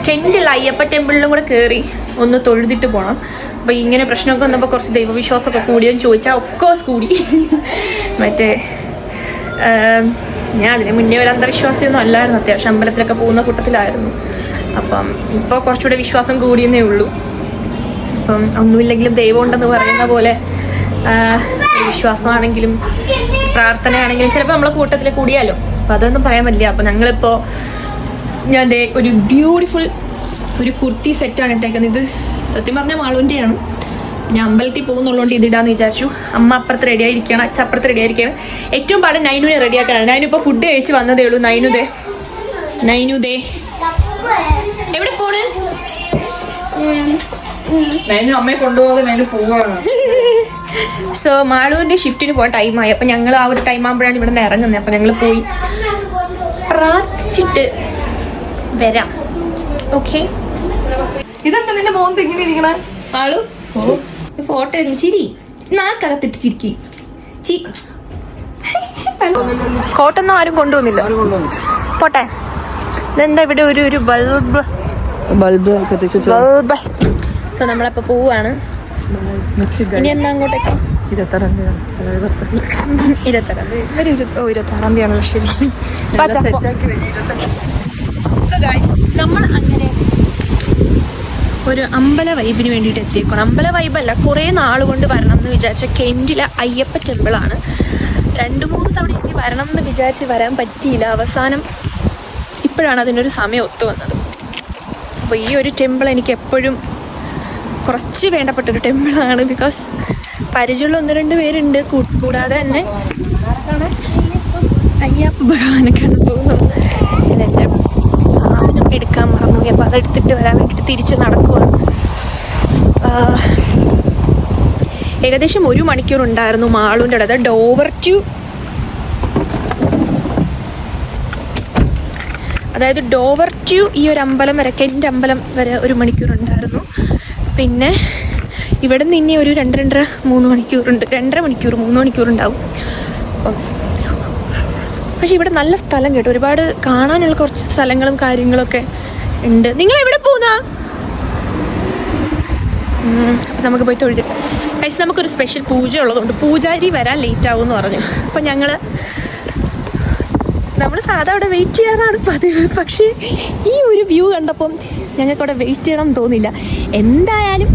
കെൻറ്റുള്ള അയ്യപ്പ ടെമ്പിളിലും കൂടെ കയറി ഒന്ന് തൊഴുതിട്ട് പോകണം. അപ്പോൾ ഇങ്ങനെ പ്രശ്നമൊക്കെ വന്നപ്പോൾ കുറച്ച് ദൈവവിശ്വാസമൊക്കെ കൂടിയെന്ന് ചോദിച്ചാൽ ഓഫ്കോഴ്സ് കൂടി. മറ്റേ ഞാൻ അതിന് മുന്നേ ഒരു അന്ധവിശ്വാസിയൊന്നും അല്ലായിരുന്നു, അത്യാവശ്യം അമ്പലത്തിലൊക്കെ പോകുന്ന കൂട്ടത്തിലായിരുന്നു. അപ്പം ഇപ്പോൾ കുറച്ചുകൂടെ വിശ്വാസം കൂടിയെന്നേ ഉള്ളൂ. അപ്പം ഒന്നുമില്ലെങ്കിലും ദൈവം ഉണ്ടെന്ന് പറയുന്ന പോലെ വിശ്വാസമാണെങ്കിലും പ്രാർത്ഥനയാണെങ്കിലും ചിലപ്പോൾ നമ്മളെ കൂട്ടത്തിൽ കൂടിയാലോ. അപ്പം അതൊന്നും പറയാൻ പറ്റില്ല. അപ്പം ഞങ്ങളിപ്പോൾ ഞാൻ ഒരു ബ്യൂട്ടിഫുൾ ഒരു കുർത്തി സെറ്റാണ് ഇട്ടേക്കുന്നത്. ഇത് സത്യം പറഞ്ഞാൽ മാളുവിൻ്റെയാണ്. ഞാൻ അമ്പലത്തിൽ പോകുന്നുള്ളതുകൊണ്ട് ഇതിടാന്ന് വിചാരിച്ചു. അമ്മ അപ്പുറത്ത് റെഡി ആയിരിക്കുകയാണ്, അച്ഛൻ അപ്പുറത്ത് റെഡി ആയിരിക്കുകയാണ്. ഏറ്റവും പാട് നൈനുവിനെ റെഡിയാക്കാനാണ്. നൈനിപ്പോൾ ഫുഡ് കഴിച്ച് വന്നതേ ഉള്ളൂ. നൈനുദേ എവിടെ പോണ്? അമ്മയെ കൊണ്ടുപോകാതെ ഞാൻ പോവാണ്. സോ മാളുവിൻ്റെ ഷിഫ്റ്റിന് പോകാൻ ടൈമായി. അപ്പം ഞങ്ങൾ ആ ഒരു ടൈം ആകുമ്പോഴാണ് ഇവിടെ നിന്ന് ഇറങ്ങുന്നത്. അപ്പം ഞങ്ങൾ പോയി പ്രാർത്ഥിച്ചിട്ട് വരാം. ഓക്കെ, ഇതെന്താ നിന്റെ മോന്ത് ഇങ്ങനെ ഇരിക്കണ? മാളു ഫോട്ടോ എടുക്കും. ചിരി നാക്കകത്തിട്ട് ചിരിക്കി. കോട്ടൊന്നും ആരും കൊണ്ടുവന്നില്ല. പോട്ടെ. ഇതെന്താ ഇവിടെ ഒരു ബൾബ് കത്തിച്ചു. സോ നമ്മളപ്പോൾ പോവുകയാണ്. ഇനി എന്താ അങ്ങോട്ടേക്ക്? 26 തീയതിയാണല്ലോ. ശരി, നമ്മൾ അങ്ങനെ ഒരു അമ്പല വൈബിന് വേണ്ടിയിട്ട് എത്തിയേക്കണം. അമ്പല വൈബല്ല, കുറേ നാളുകൊണ്ട് വരണം എന്ന് വിചാരിച്ച കെൻറ്റിലെ അയ്യപ്പ ടെമ്പിളാണ്. 2-3 തവണ എനിക്ക് വരണം എന്ന് വിചാരിച്ച് വരാൻ പറ്റിയില്ല. അവസാനം ഇപ്പോഴാണ് അതിനൊരു സമയം ഒത്തു വന്നത്. അപ്പോൾ ഈ ഒരു ടെമ്പിൾ എനിക്ക് എപ്പോഴും കുറച്ച് വേണ്ടപ്പെട്ടൊരു ടെമ്പിളാണ്. ബിക്കോസ് പരിചയമുള്ള 1-2 പേരുണ്ട്. കൂടാതെ തന്നെ അയ്യപ്പ ഭഗവാനൊക്കെയാണ് തോന്നുന്നു. എൻ്റെ സാധനം എടുക്കാൻ മറന്നുപോയി. അപ്പോൾ അതെടുത്തിട്ട് വരാൻ വേണ്ടിയിട്ട് തിരിച്ച് നടക്കുവാണ്. ഏകദേശം 1 മണിക്കൂർ ഉണ്ടായിരുന്നു മാളുവിൻ്റെ അടുത്ത്. ഡോവർ ടു ഈ ഒരു അമ്പലം വരെ, കെൻറ്റ് അമ്പലം വരെ 1 മണിക്കൂർ ഉണ്ടായിരുന്നു. പിന്നെ ഇവിടെ നിന്ന് ഇനി ഒരു 2-2.5-3 മണിക്കൂറുണ്ട്. 2.5 മണിക്കൂർ 3 മണിക്കൂർ ഉണ്ടാവും. അപ്പം പക്ഷെ ഇവിടെ നല്ല സ്ഥലം കേട്ടോ, ഒരുപാട് കാണാനുള്ള കുറച്ച് സ്ഥലങ്ങളും കാര്യങ്ങളൊക്കെ ഉണ്ട്. നിങ്ങൾ എവിടെ പോകുന്ന? അപ്പം നമുക്ക് പോയി തൊഴുത് കഴിച്ച് നമുക്കൊരു സ്പെഷ്യൽ പൂജ ഉള്ളതുകൊണ്ട് പൂജാരി വരാൻ ലേറ്റ് ആവുമെന്ന് പറഞ്ഞു. അപ്പം നമ്മൾ സാധാ അവിടെ വെയിറ്റ് ചെയ്യാനാണ് പതിവ്. പക്ഷേ ഈ ഒരു വ്യൂ കണ്ടപ്പം ഞങ്ങൾക്ക് അവിടെ വെയിറ്റ് ചെയ്യണം തോന്നില്ല. എന്തായാലും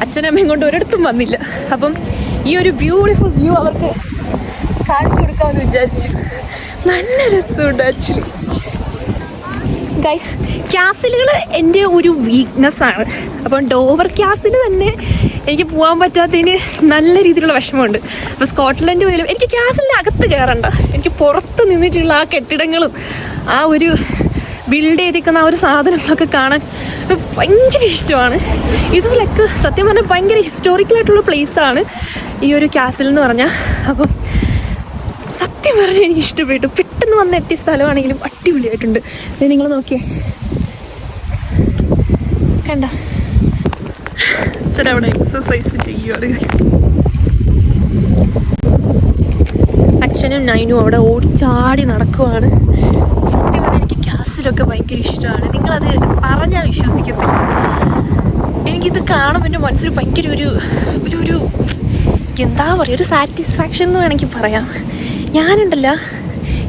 അച്ഛനമ്മയും കൊണ്ട് ഒരിടത്തും വന്നില്ല. അപ്പം ഈ ഒരു ബ്യൂട്ടിഫുൾ വ്യൂ അവർക്ക് കാണിച്ചു കൊടുക്കാമെന്ന് വിചാരിച്ചു. നല്ല രസമുണ്ട് ആക്ച്വലി. ഗൈസ്, ക്യാസിലുകൾ എൻ്റെ ഒരു വീക്ക്നെസ്സാണ്. അപ്പം ഡോവർ ക്യാസിൽ തന്നെ എനിക്ക് പോകാൻ പറ്റാത്തതിന് നല്ല രീതിയിലുള്ള വിഷമമുണ്ട്. അപ്പോൾ സ്കോട്ട്ലൻഡ് പോലും എനിക്ക് ക്യാസിലിൻ്റെ അകത്ത് കയറണ്ട, എനിക്ക് പുറത്ത് നിന്നിട്ടുള്ള ആ കെട്ടിടങ്ങളും ആ ഒരു ബിൽഡ് ചെയ്തിരിക്കുന്ന ആ ഒരു സാധനങ്ങളൊക്കെ കാണാൻ ഭയങ്കര ഇഷ്ടമാണ്. ഇതിലൊക്കെ സത്യം പറഞ്ഞാൽ ഭയങ്കര ഹിസ്റ്റോറിക്കലായിട്ടുള്ള പ്ലേസാണ് ഈ ഒരു ക്യാസിൽ എന്ന് പറഞ്ഞാൽ. അപ്പം സത്യം പറഞ്ഞാൽ എനിക്ക് ഇഷ്ടപ്പെട്ടു. പെട്ടെന്ന് വന്നെത്തിയ സ്ഥലമാണെങ്കിലും അടിപൊളിയായിട്ടുണ്ട്. ഇത് നിങ്ങൾ നോക്കിയേ, കണ്ട ചേട്ടാ അവിടെ എക്സസൈസ് ചെയ്യുവാണ്. അച്ഛനും നൈനും അവിടെ ഓടിച്ചാടി നടക്കുവാണ്. സത്യം പറഞ്ഞാൽ എനിക്ക് ക്യാസിലൊക്കെ ഭയങ്കര ഇഷ്ടമാണ്. നിങ്ങളത് പറഞ്ഞാൽ വിശ്വസിക്കത്തില്ല. കാണുമ്പോൾ എൻ്റെ മനസ്സിൽ ഭയങ്കര ഒരു ഒരു ഒരു എന്താ പറയുക, ഒരു സാറ്റിസ്ഫാക്ഷൻ എന്ന് വേണമെങ്കിൽ പറയാം. ഞാനുണ്ടല്ല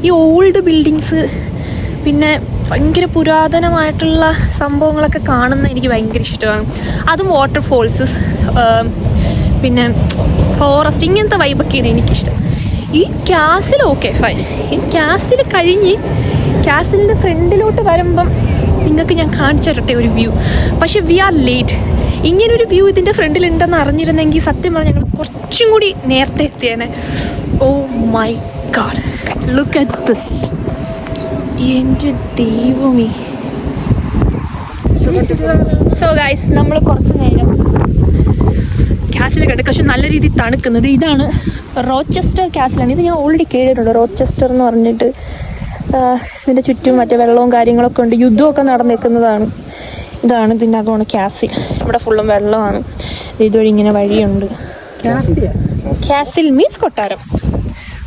ഈ ഓൾഡ് ബിൽഡിങ്സ് പിന്നെ ഭയങ്കര പുരാതനമായിട്ടുള്ള സംഭവങ്ങളൊക്കെ കാണുന്ന എനിക്ക് ഭയങ്കര ഇഷ്ടമാണ്. അതും വാട്ടർഫോൾസ്, പിന്നെ ഫോറസ്റ്റ്, ഇങ്ങനത്തെ വൈബൊക്കെയാണ് എനിക്കിഷ്ടം. ഈ ക്യാസിൽ ഓക്കെ ഫൈൻ. ഈ ക്യാസിൽ കഴിഞ്ഞ് ക്യാസിലിൻ്റെ ഫ്രണ്ടിലോട്ട് വരുമ്പം നിങ്ങൾക്ക് ഞാൻ കാണിച്ചു തരട്ടെ ഒരു വ്യൂ. പക്ഷെ വി ആർ ലേറ്റ്. ഇങ്ങനൊരു വ്യൂ ഇതിൻ്റെ ഫ്രണ്ടിലുണ്ടെന്ന് അറിഞ്ഞിരുന്നെങ്കിൽ സത്യം പറഞ്ഞാൽ ഞങ്ങൾ കുറച്ചും കൂടി നേരത്തെ എത്തിയേനെ. Oh my God, look at this. എൻ്റെ ദൈവമേ. സോ ഗൈസ്, നമ്മൾ കുറച്ച് നേരം ക്യാസിൽ കണ്ടു. പക്ഷെ നല്ല രീതിയിൽ തണുക്കുന്നത്. ഇതാണ് റോച്ചസ്റ്റർ ക്യാസിലാണ്. ഇത് ഞാൻ ഓൾറെഡി കേട്ടിട്ടുണ്ട്. റോച്ചസ്റ്റർ എന്ന് പറഞ്ഞിട്ട് ഇതിൻ്റെ ചുറ്റും മറ്റേ വെള്ളവും കാര്യങ്ങളൊക്കെ ഉണ്ട്. യുദ്ധമൊക്കെ നടന്നേക്കുന്നതാണ്. ഇതാണ് ഇതിൻ്റെ അകമാണ് ക്യാസിൽ. ഇവിടെ ഫുള്ളും വെള്ളമാണ്. ഇതുവഴി ഇങ്ങനെ വഴിയുണ്ട്. ക്യാസിൽ മീൻസ് കൊട്ടാരം.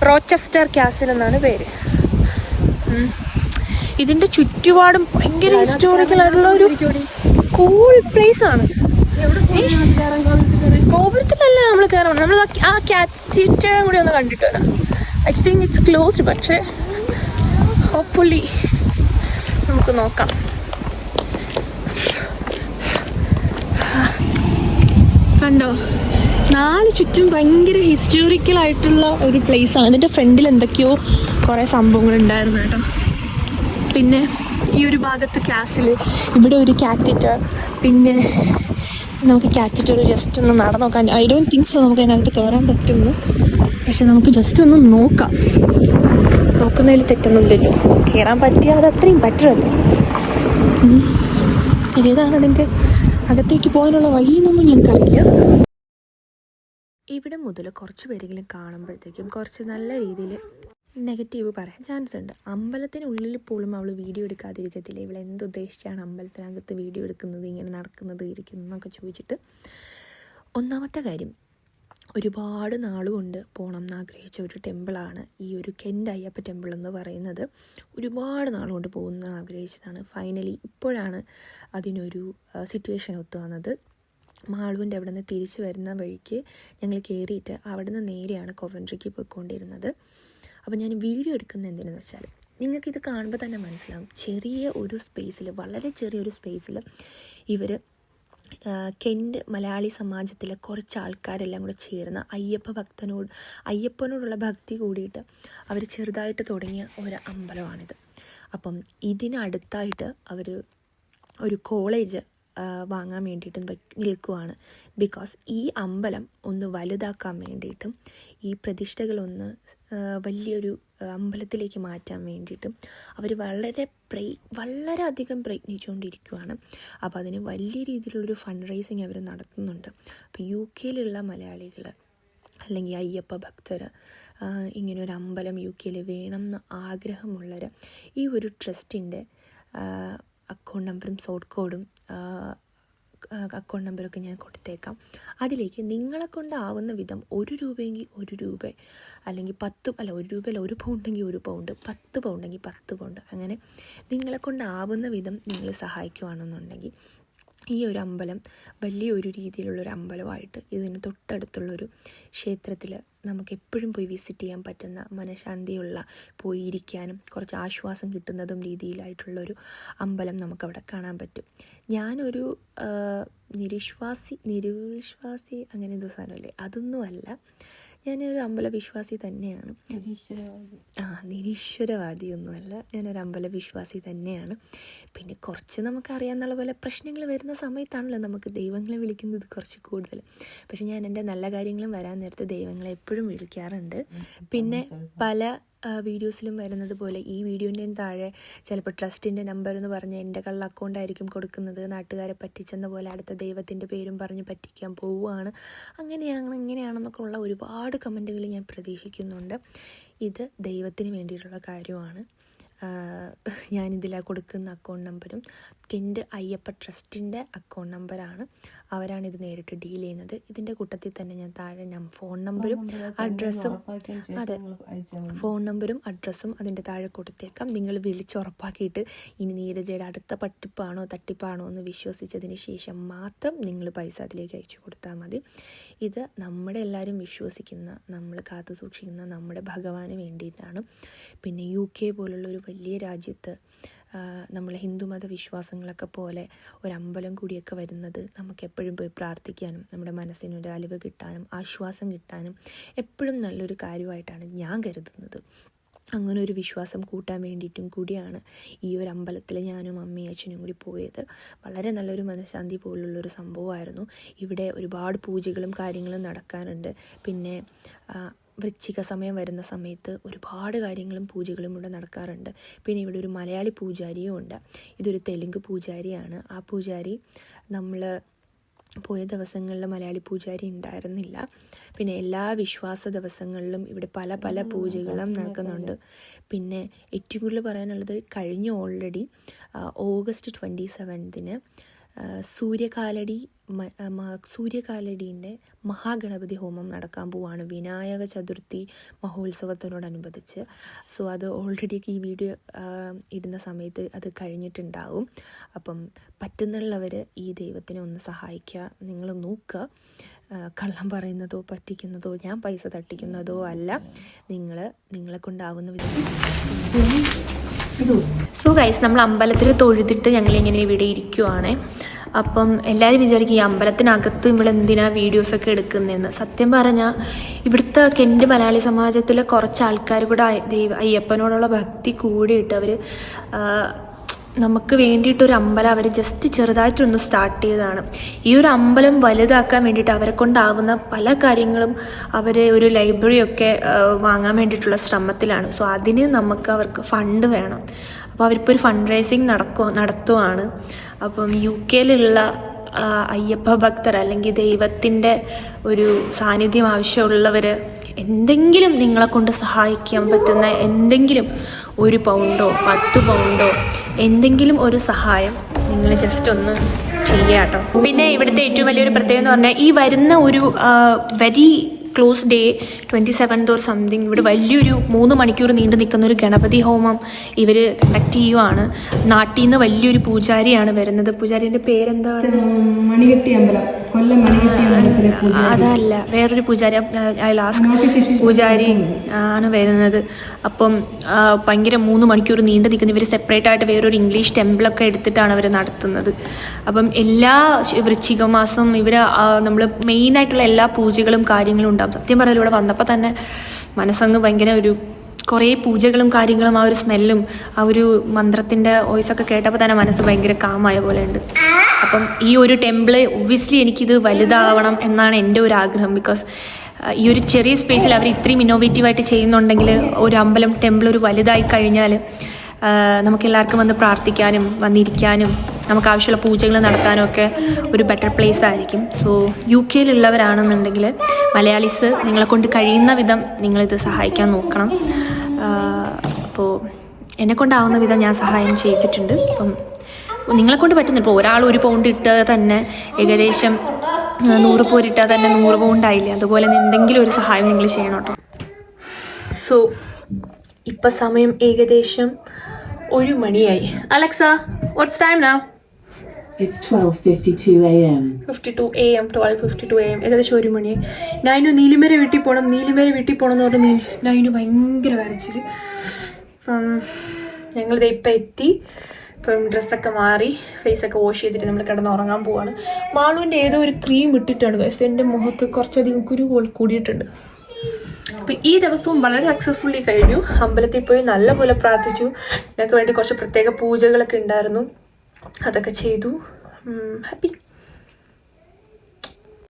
റോച്ചസ്റ്റർ ക്യാസിൽ എന്നാണ് പേര്. ഇതിൻ്റെ ചുറ്റുപാടും ഭയങ്കര ഹിസ്റ്റോറിക്കൽ ആയിട്ടുള്ള ഒരു കൂൾ പ്ലേസ് ആണ്. ഗോപുരത്തിലല്ല നമ്മൾ കയറണം. നമ്മൾ ആ കാത്തീഡ്രൽ കൂടി ഒന്ന് കണ്ടിട്ട് വരാം. ഐ തിങ്ക് ഇറ്റ്സ് ക്ലോസ്ഡ്, പക്ഷേ ഹോപ്പ്ഫുള്ളി നമുക്ക് നോക്കാം. കണ്ടോ, നാല് ചുറ്റും ഭയങ്കര ഹിസ്റ്റോറിക്കൽ ആയിട്ടുള്ള ഒരു പ്ലേസാണ്. ഇതിൻ്റെ ഫ്രണ്ടിൽ എന്തൊക്കെയോ കുറേ സംഭവങ്ങളുണ്ടായിരുന്നു കേട്ടോ. പിന്നെ ഈ ഒരു ഭാഗത്ത് ക്യാസിൽ, ഇവിടെ ഒരു കാത്തീഡ്രൽ. പിന്നെ നമുക്ക് കാത്തീഡ്രൽ ജസ്റ്റ് ഒന്ന് നടന്നു നോക്കാൻ. ഐ ഡോണ്ട് തിങ്ക് സോ നമുക്ക് അതിനകത്ത് കയറാൻ പറ്റുന്നു. പക്ഷെ നമുക്ക് ജസ്റ്റ് ഒന്ന് നോക്കാം. നോക്കുന്നതിൽ തെറ്റൊന്നുമില്ലല്ലോ. കയറാൻ പറ്റിയാൽ അത് അത്രയും ബെറ്റർ അല്ലേ. ഏതാണ് അതിൻ്റെ അകത്തേക്ക് പോകാനുള്ള വഴിയെന്നൊന്നും ഞങ്ങൾക്കറിയില്ല. ഇവിടെ മുതൽ കുറച്ച് പേരെങ്കിലും കാണുമ്പോഴത്തേക്കും കുറച്ച് നല്ല രീതിയിൽ നെഗറ്റീവ് പറയാൻ ചാൻസ് ഉണ്ട്. അമ്പലത്തിനുള്ളിൽ പോലും അവൾ വീഡിയോ എടുക്കാതിരിക്കത്തില്ല. ഇവൾ എന്തുദ്ദേശിച്ചാണ് അമ്പലത്തിനകത്ത് വീഡിയോ എടുക്കുന്നത്, ഇങ്ങനെ നടക്കുന്നത്, ഇരിക്കുന്നത് എന്നൊക്കെ ചോദിച്ചിട്ട്. ഒന്നാമത്തെ കാര്യം, ഒരുപാട് നാളുകൊണ്ട് പോകണം എന്നാഗ്രഹിച്ച ഒരു ടെമ്പിളാണ് ഈ ഒരു കെൻഡ് അയ്യപ്പ ടെമ്പിൾ എന്ന് പറയുന്നത്. ഒരുപാട് നാളുകൊണ്ട് പോകുന്ന ആഗ്രഹിച്ചതാണ്. ഫൈനലി ഇപ്പോഴാണ് അതിനൊരു സിറ്റുവേഷൻ ഒത്തു വന്നത്. മാളുവിൻ്റെ അവിടെ നിന്ന് തിരിച്ചു വരുന്ന വഴിക്ക് ഞങ്ങൾ കയറിയിട്ട് അവിടെ നിന്ന് നേരെയാണ് കൊവൻട്രിക്ക് പോയിക്കൊണ്ടിരുന്നത്. അപ്പോൾ ഞാൻ വീഡിയോ എടുക്കുന്നത് എന്തിനെന്ന് വെച്ചാൽ, നിങ്ങൾക്കിത് കാണുമ്പോൾ തന്നെ മനസ്സിലാവും. ചെറിയ ഒരു സ്പേസിൽ, വളരെ ചെറിയൊരു സ്പേസിൽ ഇവർ കെൻഡ് മലയാളി സമാജത്തിലെ കുറച്ച് ആൾക്കാരെല്ലാം കൂടെ ചേർന്ന് അയ്യപ്പനോടുള്ള ഭക്തി കൂടിയിട്ട് അവർ ചെറുതായിട്ട് തുടങ്ങിയ ഒരു അമ്പലമാണിത്. അപ്പം ഇതിനടുത്തായിട്ട് അവർ ഒരു കോളേജ് വാങ്ങാൻ വേണ്ടിയിട്ടും നിൽക്കുവാണ്. ബിക്കോസ് ഈ അമ്പലം ഒന്ന് വലുതാക്കാൻ വേണ്ടിയിട്ടും ഈ പ്രതിഷ്ഠകളൊന്ന് വലിയൊരു അമ്പലത്തിലേക്ക് മാറ്റാൻ വേണ്ടിയിട്ടും അവർ വളരെയധികം പ്രയത്നിച്ചുകൊണ്ടിരിക്കുകയാണ്. അപ്പോൾ അതിന് വലിയ രീതിയിലുള്ളൊരു ഫണ്ട് റൈസിങ് അവർ നടത്തുന്നുണ്ട്. അപ്പോൾ UK മലയാളികൾ അല്ലെങ്കിൽ അയ്യപ്പ ഭക്തർ ഇങ്ങനൊരു അമ്പലം UK വേണമെന്ന് ആഗ്രഹമുള്ളവർ ഈ ഒരു ട്രസ്റ്റിൻ്റെ അക്കൗണ്ട് നമ്പറും സോർട്ട് കോഡും അക്കൗണ്ട് നമ്പറൊക്കെ ഞാൻ കൊടുത്തേക്കാം. അതിലേക്ക് നിങ്ങളെ കൊണ്ടാവുന്ന വിധം 1 രൂപയെങ്കിൽ 1 രൂപ, അല്ലെങ്കിൽ 1 രൂപയല്ല, 1 പൗണ്ടെങ്കിൽ 1 പൗണ്ട്, 10 പൗണ്ടെങ്കിൽ 10 പൗണ്ട്, അങ്ങനെ നിങ്ങളെ കൊണ്ടാവുന്ന വിധം നിങ്ങൾ സഹായിക്കുകയാണെന്നുണ്ടെങ്കിൽ ഈ ഒരു അമ്പലം വലിയൊരു രീതിയിലുള്ളൊരു അമ്പലമായിട്ട് ഇതിന് തൊട്ടടുത്തുള്ളൊരു ക്ഷേത്രത്തിൽ നമുക്ക് എപ്പോഴും പോയി വിസിറ്റ് ചെയ്യാൻ പറ്റുന്ന, മനഃശാന്തിയുള്ള, പോയി ഇരിക്കാനും കുറച്ച് ആശ്വാസം കിട്ടുന്നതും രീതിയിലായിട്ടുള്ളൊരു അമ്പലം നമുക്കവിടെ കാണാൻ പറ്റും. ഞാനൊരു നിരീശ്വാസി അങ്ങനെ എന്തോ സാധനമല്ലേ, അതൊന്നുമല്ല. ഞാനൊരു അമ്പലവിശ്വാസി തന്നെയാണ്. നിരീശ്വരവാദിയൊന്നുമല്ല, ഞാനൊരു അമ്പലവിശ്വാസി തന്നെയാണ്. പിന്നെ കുറച്ച് നമുക്കറിയാമെന്നുള്ള പോലെ പ്രശ്നങ്ങൾ വരുന്ന സമയത്താണല്ലോ നമുക്ക് ദൈവങ്ങളെ വിളിക്കുന്നത് കുറച്ച് കൂടുതൽ. പക്ഷെ ഞാൻ എൻ്റെ നല്ല കാര്യങ്ങളും വരാൻ നേരത്തെ ദൈവങ്ങളെ എപ്പോഴും വിളിക്കാറുണ്ട്. പിന്നെ പല വീഡിയോസിലും വരുന്നത് പോലെ ഈ വീഡിയോൻ്റെയും താഴെ ചിലപ്പോൾ ട്രസ്റ്റിൻ്റെ നമ്പർ എന്ന് പറഞ്ഞ് എൻ്റെ കള്ള അക്കൗണ്ടായിരിക്കും കൊടുക്കുന്നത്, നാട്ടുകാരെ പറ്റിച്ചെന്ന പോലെ അടുത്ത ദൈവത്തിൻ്റെ പേരും പറഞ്ഞ് പറ്റിക്കാൻ പോവുകയാണ്, ഇങ്ങനെയാണെന്നൊക്കെ ഉള്ള ഒരുപാട് കമൻറ്റുകൾ ഞാൻ പ്രതീക്ഷിക്കുന്നുണ്ട്. ഇത് ദൈവത്തിന് വേണ്ടിയിട്ടുള്ള കാര്യമാണ്. ഞാനിതിൽ കൊടുക്കുന്ന അക്കൗണ്ട് നമ്പറും കെൻഡ് അയ്യപ്പ ട്രസ്റ്റിൻ്റെ അക്കൗണ്ട് നമ്പറാണ്. അവരാണ് ഇത് നേരിട്ട് ഡീൽ ചെയ്യുന്നത്. ഇതിൻ്റെ കൂട്ടത്തിൽ തന്നെ ഞാൻ താഴെ ഫോൺ നമ്പറും അഡ്രസ്സും, അതെ, ഫോൺ നമ്പറും അഡ്രസ്സും അതിൻ്റെ താഴെ കൊടുത്തേക്കാം. നിങ്ങൾ വിളിച്ചുറപ്പാക്കിയിട്ട് ഇനി നീരജയുടെ അടുത്ത പട്ടിപ്പാണോ തട്ടിപ്പാണോ എന്ന് വിശ്വസിച്ചതിന് ശേഷം മാത്രം നിങ്ങൾ പൈസ അതിലേക്ക് അയച്ചു കൊടുത്താൽ മതി. ഇത് നമ്മുടെ എല്ലാവരും വിശ്വസിക്കുന്ന, നമ്മൾ കാത്തു സൂക്ഷിക്കുന്ന നമ്മുടെ ഭഗവാന് വേണ്ടിയിട്ടാണ്. പിന്നെ UK പോലുള്ളൊരു വലിയ രാജ്യത്ത് നമ്മൾ ഹിന്ദുമത വിശ്വാസങ്ങളൊക്കെ പോലെ ഒരമ്പലം കൂടിയൊക്കെ വരുന്നത് നമുക്ക് എപ്പോഴും പോയി പ്രാർത്ഥിക്കാനും നമ്മുടെ മനസ്സിനൊരു അലിവ് കിട്ടാനും ആശ്വാസം കിട്ടാനും എപ്പോഴും നല്ലൊരു കാര്യമായിട്ടാണ് ഞാൻ കരുതുന്നത്. അങ്ങനെ ഒരു വിശ്വാസം കൂട്ടാൻ വേണ്ടിയിട്ടും കൂടിയാണ് ഈ ഒരു അമ്പലത്തിൽ ഞാനും അമ്മയും അച്ഛനും കൂടി പോയത്. വളരെ നല്ലൊരു മനഃശാന്തി പോലുള്ളൊരു സംഭവമായിരുന്നു. ഇവിടെ ഒരുപാട് പൂജകളും കാര്യങ്ങളും നടക്കാറുണ്ട്. പിന്നെ വൃശ്ചിക സമയം വരുന്ന സമയത്ത് ഒരുപാട് കാര്യങ്ങളും പൂജകളും ഇവിടെ നടക്കാറുണ്ട്. പിന്നെ ഇവിടെ ഒരു മലയാളി പൂജാരിയും ഉണ്ട്. ഇതൊരു തെലുങ്ക് പൂജാരിയാണ്. ആ പൂജാരി നമ്മൾ പോയ ദിവസങ്ങളിൽ മലയാളി പൂജാരി ഉണ്ടായിരുന്നില്ല. പിന്നെ എല്ലാ വിശ്വാസ ദിവസങ്ങളിലും ഇവിടെ പല പല പൂജകളും നടക്കുന്നുണ്ട്. പിന്നെ ഏറ്റവും കൂടുതൽ പറയാനുള്ളത്, കഴിഞ്ഞ ഓൾറെഡി ഓഗസ്റ്റ് 27 സൂര്യകാലടീൻ്റെ മഹാഗണപതി ഹോമം നടക്കാൻ പോവാണ് വിനായക ചതുർത്ഥി മഹോത്സവത്തിനോടനുബന്ധിച്ച്. സോ അത് ഓൾറെഡി ഈ വീഡിയോ ഇടുന്ന സമയത്ത് അത് കഴിഞ്ഞിട്ടുണ്ടാവും. അപ്പം പറ്റുന്നുള്ളവർ ഈ ദൈവത്തിനെ ഒന്ന് സഹായിക്കുക. നിങ്ങൾ നോക്കുക, കള്ളം പറയുന്നതോ പറ്റിക്കുന്നതോ ഞാൻ പൈസ തട്ടിക്കുന്നതോ അല്ല. നിങ്ങളെ കൊണ്ടാവുന്ന വിധം. സോ ഗൈസ്, നമ്മൾ അമ്പലത്തിൽ തൊഴുതിട്ട് ഞങ്ങളിങ്ങനെ ഇവിടെ ഇരിക്കുവാണ്. അപ്പം എല്ലാവരും വിചാരിക്കും ഈ അമ്പലത്തിനകത്ത് നമ്മളെന്തിനാ വീഡിയോസൊക്കെ എടുക്കുന്നതെന്ന്. സത്യം പറഞ്ഞാൽ ഇവിടുത്തെ കെൻഡ് മലയാളി സമാജത്തിലെ കുറച്ച് ആൾക്കാർ കൂടെ അയ്യപ്പനോടുള്ള ഭക്തി കൂടിയിട്ട് അവർ നമുക്ക് വേണ്ടിയിട്ടൊരു അമ്പലം അവർ ജസ്റ്റ് ചെറുതായിട്ടൊന്ന് സ്റ്റാർട്ട് ചെയ്തതാണ്. ഈ ഒരു അമ്പലം വലുതാക്കാൻ വേണ്ടിയിട്ട് അവരെ കൊണ്ടാവുന്ന പല കാര്യങ്ങളും അവർ ഒരു ലൈബ്രറിയൊക്കെ വാങ്ങാൻ വേണ്ടിയിട്ടുള്ള ശ്രമത്തിലാണ്. സോ അതിന് അവർക്ക് ഫണ്ട് വേണം. അപ്പോൾ അവരിപ്പോൾ ഒരു ഫണ്ട് റൈസിങ് നടത്തുവാണ്. അപ്പം UK അയ്യപ്പ ഭക്തർ അല്ലെങ്കിൽ ദൈവത്തിൻ്റെ ഒരു സാന്നിധ്യം ആവശ്യമുള്ളവർ എന്തെങ്കിലും നിങ്ങളെ കൊണ്ട് സഹായിക്കാൻ പറ്റുന്ന എന്തെങ്കിലും 1 പൗണ്ടോ 10 പൗണ്ടോ എന്തെങ്കിലും ഒരു സഹായം നിങ്ങൾ ജസ്റ്റ് ഒന്ന് ചെയ്യാട്ടോ. പിന്നെ ഇവിടുത്തെ ഏറ്റവും വലിയൊരു പ്രത്യേകത എന്ന് പറഞ്ഞാൽ ഈ വരുന്ന ഒരു very close day 27th or something ഇവിടെ വലിയൊരു 3 മണിക്കൂർ നീണ്ടു നിൽക്കുന്ന ഒരു ഗണപതി ഹോമം ഇവർ കണ്ടക്ട് ചെയ്യുവാണ്. നാട്ടിൽ നിന്ന് വലിയൊരു പൂജാരിയാണ് വരുന്നത്. പൂജാരിൻ്റെ പേരെന്താ? മണികെട്ടി അമ്പലം, കൊല്ലം മണികെട്ടി അമ്പലത്തിലെ അതല്ല, വേറൊരു പൂജാരി, പൂജാരി ആണ് വരുന്നത്. അപ്പം ഭയങ്കര 3 മണിക്കൂർ നീണ്ടു നിൽക്കുന്ന ഇവർ സെപ്പറേറ്റ് ആയിട്ട് വേറൊരു ഇംഗ്ലീഷ് ടെമ്പിളൊക്കെ എടുത്തിട്ടാണ് അവർ നടത്തുന്നത്. അപ്പം എല്ലാ വൃശ്ചിക മാസം ഇവർ നമ്മൾ മെയിനായിട്ടുള്ള എല്ലാ പൂജകളും കാര്യങ്ങളും ഉണ്ടാകും. സത്യം പറയാൻ ഇവിടെ വന്നപ്പോൾ തന്നെ മനസ്സങ്ങ് ഭയങ്കര കുറേ പൂജകളും കാര്യങ്ങളും ആ ഒരു സ്മെല്ലും ആ ഒരു മന്ത്രത്തിൻ്റെ വോയിസൊക്കെ കേട്ടപ്പോൾ തന്നെ മനസ്സ് ഭയങ്കര കാമായ പോലെ ഉണ്ട്. അപ്പം ഈ ഒരു ടെമ്പിള് ഒബ്വിയസ്ലി എനിക്കിത് വലുതാവണം എന്നാണ് എൻ്റെ ഒരു ആഗ്രഹം. ബിക്കോസ് ഈ ഒരു ചെറിയ സ്പേസിൽ അവർ ഇത്രയും ഇന്നോവേറ്റീവായിട്ട് ചെയ്യുന്നുണ്ടെങ്കിൽ ഒരു അമ്പലം ടെമ്പിൾ ഒരു വലുതായി കഴിഞ്ഞാൽ നമുക്കെല്ലാവർക്കും വന്ന് പ്രാർത്ഥിക്കാനും വന്നിരിക്കാനും നമുക്ക് ആവശ്യമുള്ള പൂജകൾ നടത്താനും ഒക്കെ ഒരു ബെറ്റർ പ്ലേസ് ആയിരിക്കും. സോ UK മലയാളീസ് നിങ്ങളെ കൊണ്ട് കഴിയുന്ന വിധം നിങ്ങളിത് സഹായിക്കാൻ നോക്കണം. അപ്പോൾ എന്നെക്കൊണ്ടാവുന്ന വിധം ഞാൻ സഹായം ചെയ്തിട്ടുണ്ട്. അപ്പം നിങ്ങളെക്കൊണ്ട് പറ്റുന്നു. ഇപ്പോൾ ഒരാൾ 1 പൗണ്ട് ഇട്ടാൽ തന്നെ ഏകദേശം 100 പോരിട്ടാൽ തന്നെ 100 പൗണ്ടായില്ലേ. അതുപോലെ എന്തെങ്കിലും ഒരു സഹായം നിങ്ങൾ ചെയ്യണം കേട്ടോ. സോ ഇപ്പം സമയം ഏകദേശം 1 മണിയായി. Alexa, what's time now? It's 12:52 a.m. 12:52 a.m. ഏകദേശം 1 മണിയായി. നൈനു നീലിമേരെ വീട്ടിൽ പോകണം എന്ന് പറഞ്ഞ് നൈനു ഭയങ്കര കരച്ചിൽ. അപ്പം ഞങ്ങളിത് ഇപ്പം എത്തി. ഇപ്പം ഡ്രസ്സൊക്കെ മാറി ഫേസൊക്കെ വാഷ് ചെയ്തിട്ട് നമ്മൾ കിടന്ന് ഉറങ്ങാൻ പോവാണ്. മാളുവിൻ്റെ ഏതോ ഒരു ക്രീം ഇട്ടിട്ടാണ് ഗൈസ് എൻ്റെ മുഖത്ത് കുറച്ചധികം കുരുകൾ കൂടിയിട്ടുണ്ട്. അപ്പം ഈ ദിവസവും വളരെ സക്സസ്ഫുള്ളി കഴിഞ്ഞു. അമ്പലത്തിൽ പോയി നല്ലപോലെ പ്രാർത്ഥിച്ചു. ഞങ്ങൾക്ക് വേണ്ടി കുറച്ച് പ്രത്യേക പൂജകളൊക്കെ ഉണ്ടായിരുന്നു, അതൊക്കെ ചെയ്തു. ഹാപ്പി.